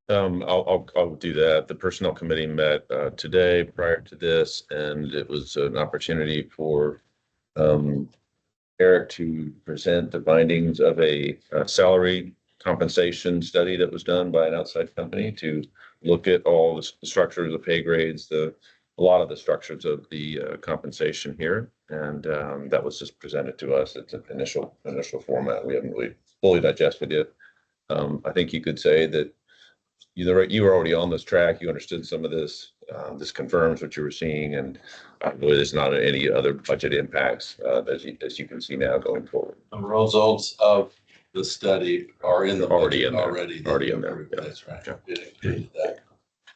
I'll do that. The personnel committee met today prior to this, and it was an opportunity for Eric to present the findings of a salary compensation study that was done by an outside company to look at all the structure, the pay grades, the a lot of the structures of the compensation here. And that was just presented to us. It's an initial format. We haven't really fully digested it. I think you could say that you were already on this track. You understood some of this. This confirms what you were seeing, and there's not any other budget impacts as you can see now going forward. The results of the study are in the Already budget in there. already. Already in there, yeah. That's right. Yeah. It included that.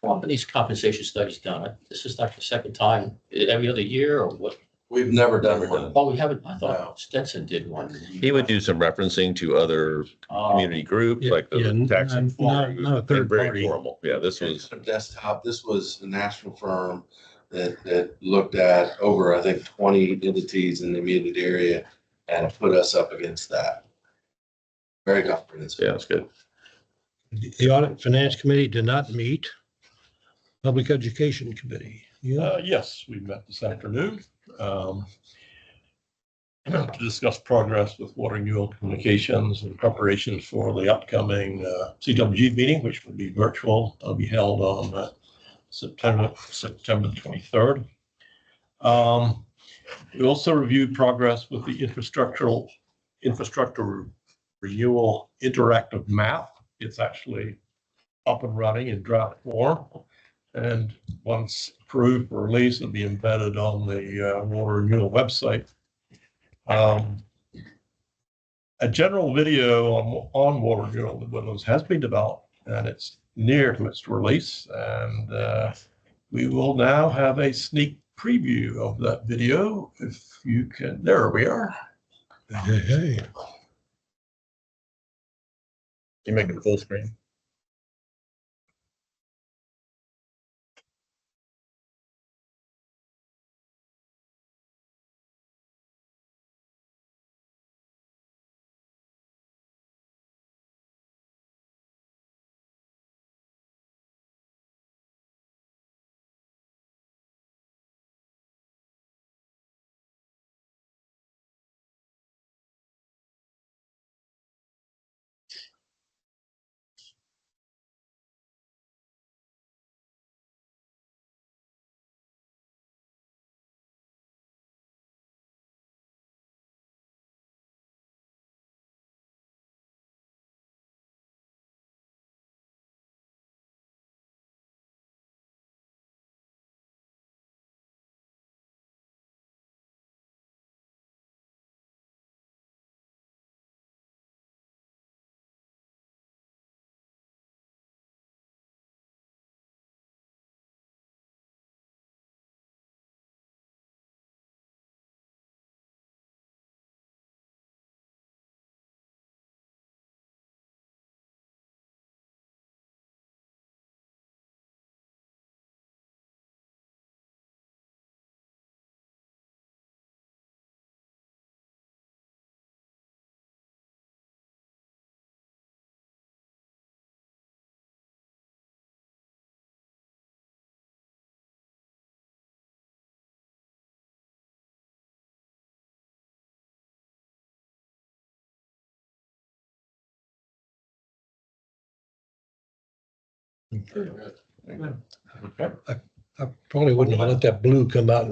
How often these compensation studies done? This is like the second time, every other year or what? We've never done Never one. done. Oh, we haven't, I No. thought Stetson did one. He would do some referencing to other community groups Yeah, like the yeah, tax. not a third Very party. formal. Yeah, this was. Desktop, this was a national firm that looked at over, I think, 20 entities in the immediate area and put us up against that. Very comprehensive. Yeah, it's good. The Audit and Finance Committee did not meet. Public Education Committee. Yeah. Yes, we met this afternoon to discuss progress with Water and Newell Communications and preparations for the upcoming CWG meeting, which will be virtual. It'll be held on September 23rd. We also reviewed progress with the infrastructure renewal interactive map. It's actually up and running in draft form. And once approved for release, it'll be embedded on the Water Renewal website. A general video on Water Renewal in Woodlands has been developed, and it's near to its release. And we will now have a sneak preview of that video. If you can, there we are. Hey. You make it full screen. I probably wouldn't have let that blue come out.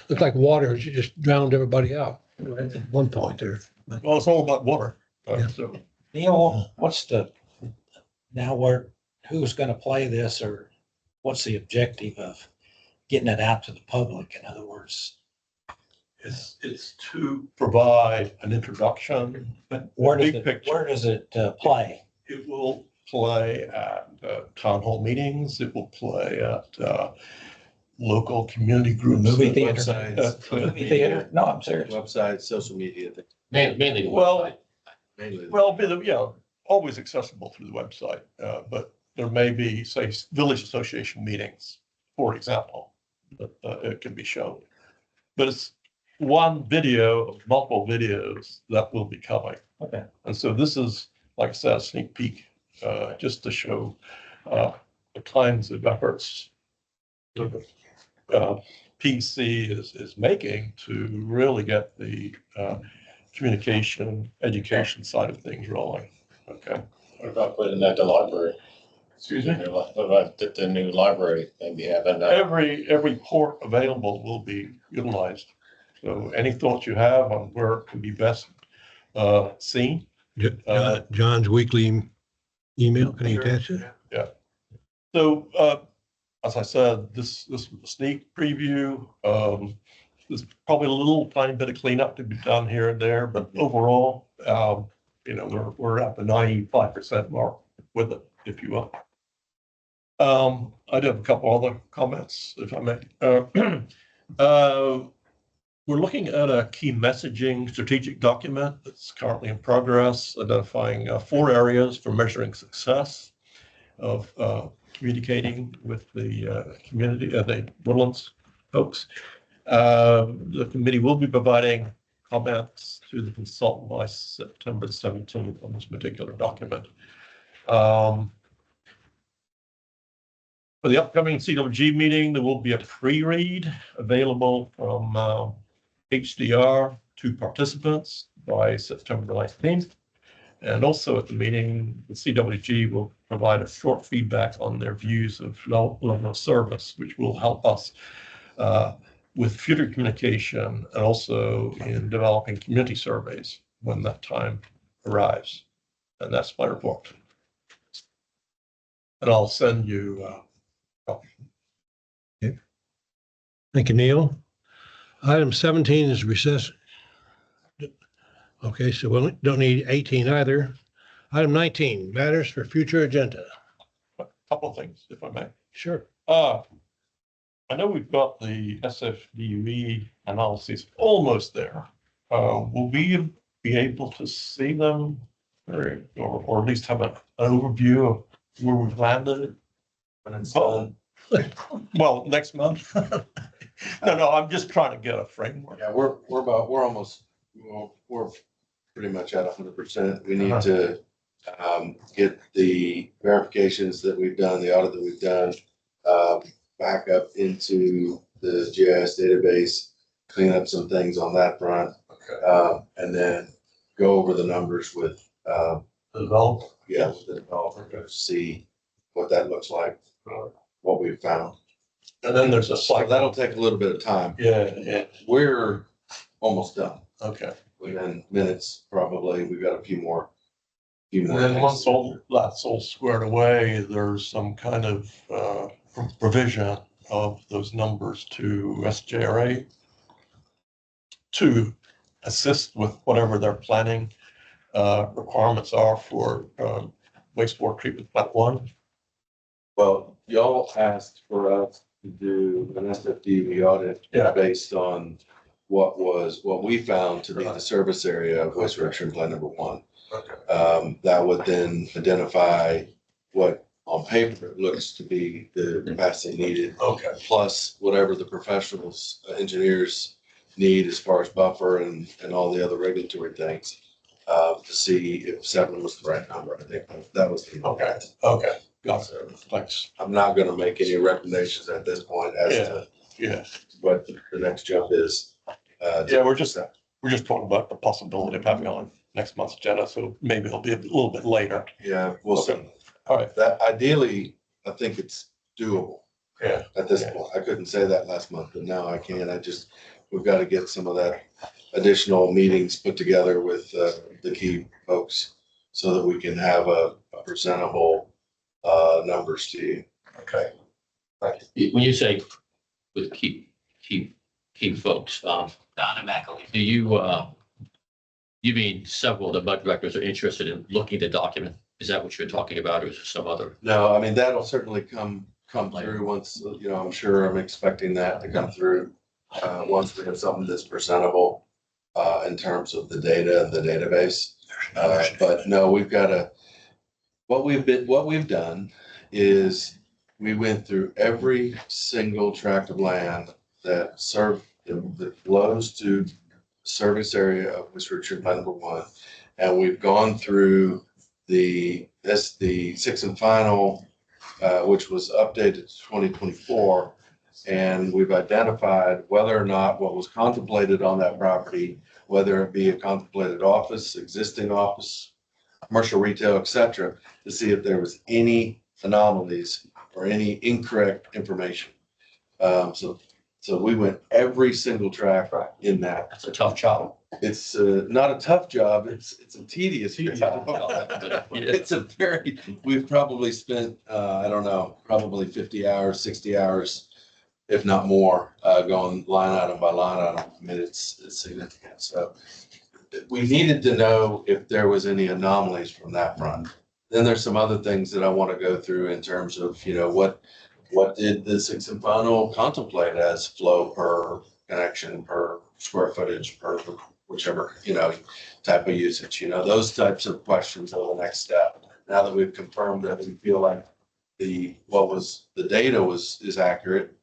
Looked like water. It just drowned everybody out at one point there. Well, it's all about water. Yeah. So Neil, who's gonna play this, or what's the objective of getting it out to the public? In other words, it's to provide an introduction. but Big picture. where does it play? It will play at town hall meetings. It will play at local community groups. Movie theater. Websites, Movie theater? No, I'm serious. websites, social media, Mainly the Well, website. mainly. Well, always accessible through the website, but there may be, say, village association meetings, for example, that it can be shown. But it's one video of multiple videos that will be coming. Okay. And so this is, like I said, a sneak peek, just to show the kinds of efforts that PC is making to really get the communication, education side of things rolling. Okay. What about putting that to library? Excuse me? That the new library maybe having that. Every port available will be utilized. So any thoughts you have on where it can be best seen? John's weekly email, can you Sure. attach it? Yeah. So, as I said, this was a sneak preview. There's probably a little tiny bit of cleanup to be done here and there, but overall, we're at the 95% mark with it, if you will. I do have a couple other comments, if I may. We're looking at a key messaging strategic document that's currently in progress, identifying 4 areas for measuring success of communicating with the community, the Woodlands folks. The committee will be providing comments to the consultant by September 17th on this particular document. For the upcoming CWG meeting, there will be a pre-read available from HDR to participants by September 19th. And also at the meeting, the CWG will provide a short feedback on their views of level of service, which will help us with future communication and also in developing community surveys when that time arrives. And that's my report. And I'll send you Okay. Thank you, Neil. Item 17 is recess. Okay, so we don't need 18 either. Item 19, matters for future agenda. a couple of things, if I may. Sure. I know we've got the SFDUE analyses almost there. Will we be able to see them or at least have an overview of where we've landed? When it's done. Well, next month. No, I'm just trying to get a framework. Yeah, we're pretty much at 100%. We need to get the verifications that we've done, the audit that we've done, back up into the GIS database, clean up some things on that front, and then go over the numbers with The developer. with the developer to see what that looks like, what we've found. And then there's a So cycle. that'll take a little bit of time. Yeah. We're almost done. Okay. Within minutes, probably. We've got a few more. And then once that's all squared away, there's some kind of provision of those numbers to SJRA to assist with whatever their planning requirements are for wastewater treatment plant 1. Well, y'all asked for us to do an SFDB audit based on what we found to be the service area of wastewater treatment plant number 1. Okay. That would then identify what on paper looks to be the capacity needed. Okay. Plus whatever the professionals, engineers need as far as buffer and all the other regulatory things, to see if 7 was the right number. I think that was the. Okay. Got it. Thanks. I'm not gonna make any recommendations at this point as to what the next jump is. We're just talking about the possibility of having on next month's agenda, so maybe it'll be a little bit later. Yeah, we'll see. All right. That ideally, I think it's doable. Yeah. At this point, I couldn't say that last month, but now I can. We've got to get some of that additional meetings put together with the key folks so that we can have a presentable numbers to you. Okay. When you say with key folks, do you mean several of the mud directors are interested in looking at the document? Is that what you're talking about, or is there some other? No, I mean, that'll certainly come through once, I'm sure I'm expecting that to come through once we have something that's presentable in terms of the data and the database. But no, what we've done is we went through every single tract of land that flows to service area of wastewater treatment plant number 1. And we've gone through the 6th and final, which was updated to 2024. And we've identified whether or not what was contemplated on that property, whether it be a contemplated office, existing office, commercial retail, et cetera, to see if there was any anomalies or any incorrect information. So we went every single track in that. That's a tough job. It's not a tough job. It's a tedious job. It's a very, we've probably spent, I don't know, probably 50 hours, 60 hours, if not more, going line item by line item. I mean, it's significant. So we needed to know if there was any anomalies from that front. Then there's some other things that I want to go through in terms of, you know, what did the Sixth and Final contemplate as flow per connection, per square footage, per whichever, you know, type of usage, you know, those types of questions are the next step. Now that we've confirmed that we feel like the data is accurate,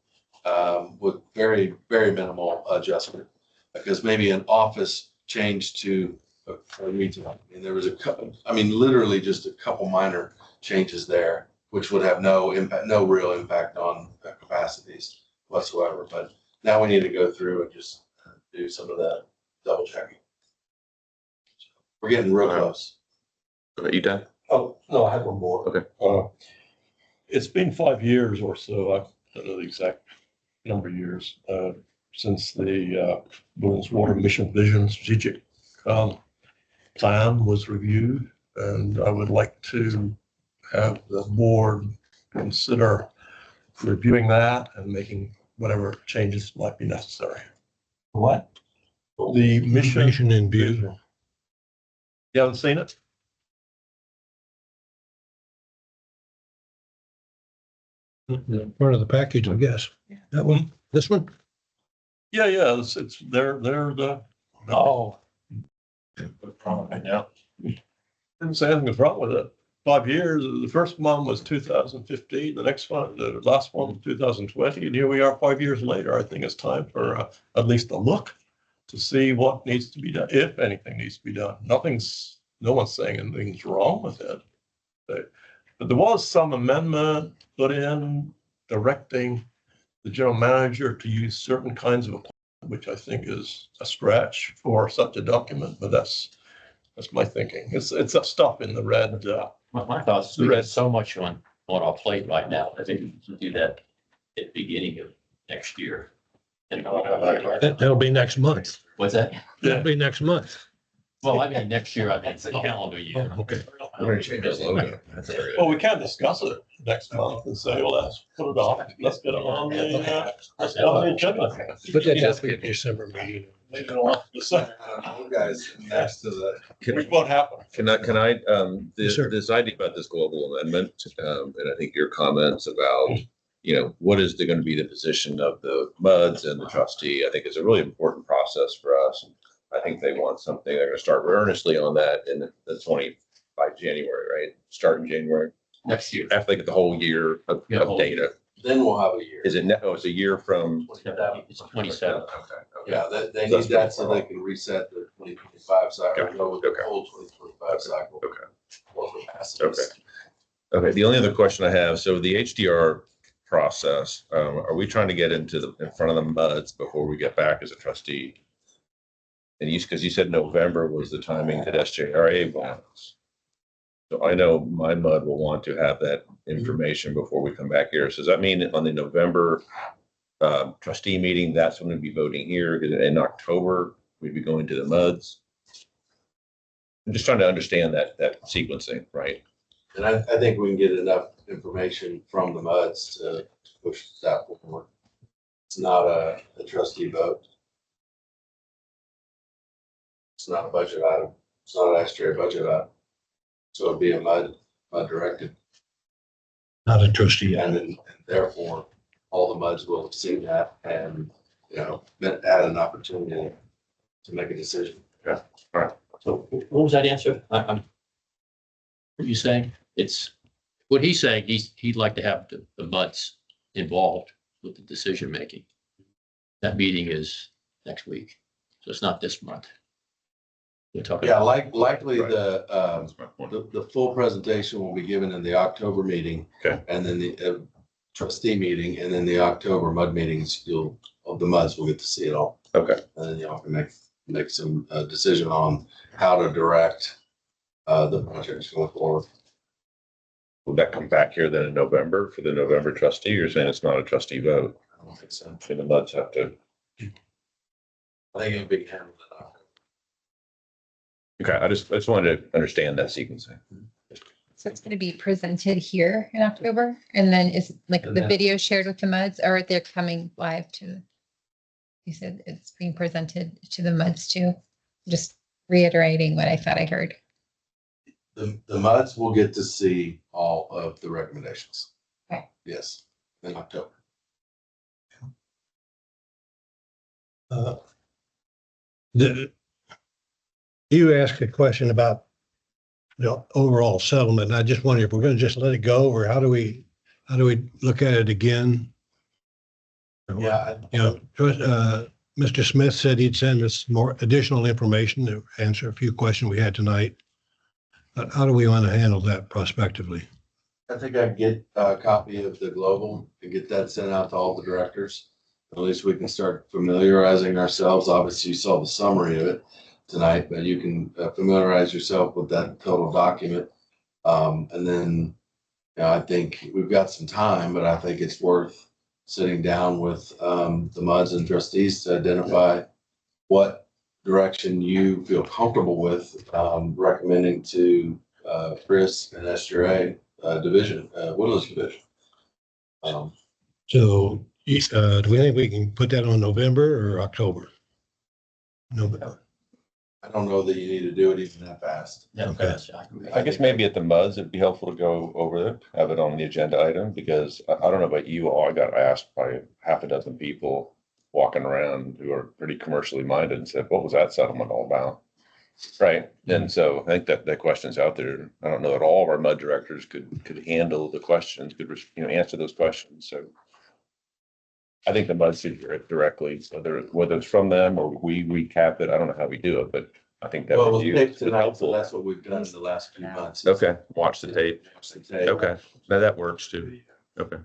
with very, very minimal adjustment, because maybe an office changed to a retail. I mean, there was a couple, I mean, literally just a couple minor changes there, which would have no impact, no real impact on the capacities whatsoever. But now we need to go through and just do some of that double checking. We're getting real close. Are you done? Oh, no, I have one more. Okay. It's been 5 years or so, I don't know the exact number of years, since the Woodlands Water Mission Vision Strategic Plan was reviewed, and I would like to have the board consider reviewing that and making whatever changes might be necessary. What? The mission. Mission in view. You haven't seen it? Part of the package, I guess. That one, this one? Yeah, it's they're the. Oh. Right now. Didn't say anything was wrong with it. 5 years, the first one was 2015, the next one, the last one was 2020, and here we are 5 years later. I think it's time for at least a look to see what needs to be done, if anything needs to be done. No one's saying anything's wrong with it. But there was some amendment put in directing the general manager to use certain kinds of equipment, which I think is a stretch for such a document, but that's my thinking. It's that stuff in the red. My thoughts, we got so much on our plate right now. I think we can do that at the beginning of next year. And That'll be next month. what's that? That'll be next month. Well, I mean, next year, I mean, it's a calendar year. Okay. We're gonna change his logo. Well, we can discuss it next month and say, well, let's put it off. Let's get it on the agenda. But that has to be a December meeting. Maybe on December. You guys next to the. Which won't happen. Can I, Yes, sir. this idea about this global amendment, and I think your comments about, you know, what is going to be the position of the MUDs and the trustee, I think is a really important process for us. I think they want something, they're going to start earnestly on that in the 20 by January, right? Start in January, Next year. after they get the whole year of data. Then we'll have a year. Is it, it's a year from? It's 27. Okay. Yeah, they need that so they can reset the 2025 cycle, go with the whole 2025 cycle. Okay. Or capacities. Okay, the only other question I have, so the HDR process, are we trying to get in front of the MUDs before we get back as a trustee? And because you said November was the timing that SJRA wants. So I know my MUD will want to have that information before we come back here. So does that mean on the November trustee meeting, that's when we'll be voting here? In October, we'd be going to the MUDs? I'm just trying to understand that sequencing, right? And I think we can get enough information from the MUDs to push that forward. It's not a trustee vote. It's not a budget item. It's not an extra budget item. So it'd be a MUD directed. Not a trustee. And therefore, all the MUDs will have seen that and, you know, add an opportunity to make a decision. Yeah, all right. So what was that answer? What are you saying? It's, what he's saying, he'd like to have the MUDs involved with the decision making. That meeting is next week, so it's not this month. We're talking. Yeah, likely Right. the full presentation will be given in the October meeting. Okay. And then the trustee meeting, and then the October MUD meetings, the MUDs will get to see it all. Okay. And then y'all can make some decision on how to direct the projects going forward. Will that come back here then in November for the November trustee? You're saying it's not a trustee vote? I don't think so. So the MUDs have to, I think it'd be handled in October. okay, I just wanted to understand that sequencing. So it's going to be presented here in October, and then is like And the then- video shared with the MUDs, or they're coming live to? You said it's being presented to the MUDs too. Just reiterating what I thought I heard. The MUDs will get to see all of the recommendations. Okay. Yes, in October. The, you asked a question about the overall settlement. And I just wonder if we're going to just let it go, or how do we look at it again? Yeah, You know, Mr. Smith said he'd send us more additional information to answer a few questions we had tonight. But how do we want to handle that prospectively? I think I'd get a copy of the global and get that sent out to all the directors. At least we can start familiarizing ourselves. Obviously, you saw the summary of it tonight, but you can familiarize yourself with that total document. And then, you know, I think we've got some time, but I think it's worth sitting down with the MUDs and trustees to identify what direction you feel comfortable with recommending to Chris and SRA division, Woodlands division. So, do we think we can put that on November or October? November. I don't know that you need to do it even that fast. Okay. I guess maybe at the MUDs, it'd be helpful to go over it, have it on the agenda item, because I don't know about you all, I got asked by half a dozen people walking around who are pretty commercially minded and said, what was that settlement all about? Right, and so I think that question's out there. I don't know that all of our MUD directors could handle the questions, could, you know, answer those questions, so. I think the MUD should hear it directly, whether it's from them or we recap it, I don't know how we do it, but I think that Well, review tape is tonight, so helpful. that's what we've done in the last few months. Okay, watch the tape. Watch the tape. Okay, now that works too. Okay,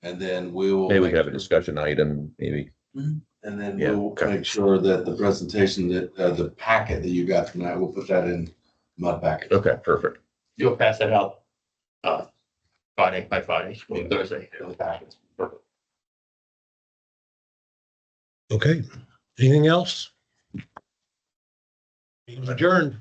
And then we will. maybe we make can have a sure- discussion item, maybe. And then Yeah, we'll okay. make sure that the presentation that, the packet that you got tonight, we'll put that in MUD packet. Okay, perfect. You'll pass that out, Friday by Friday, or Thursday. The packets. Perfect. Okay, anything else? Meeting adjourned.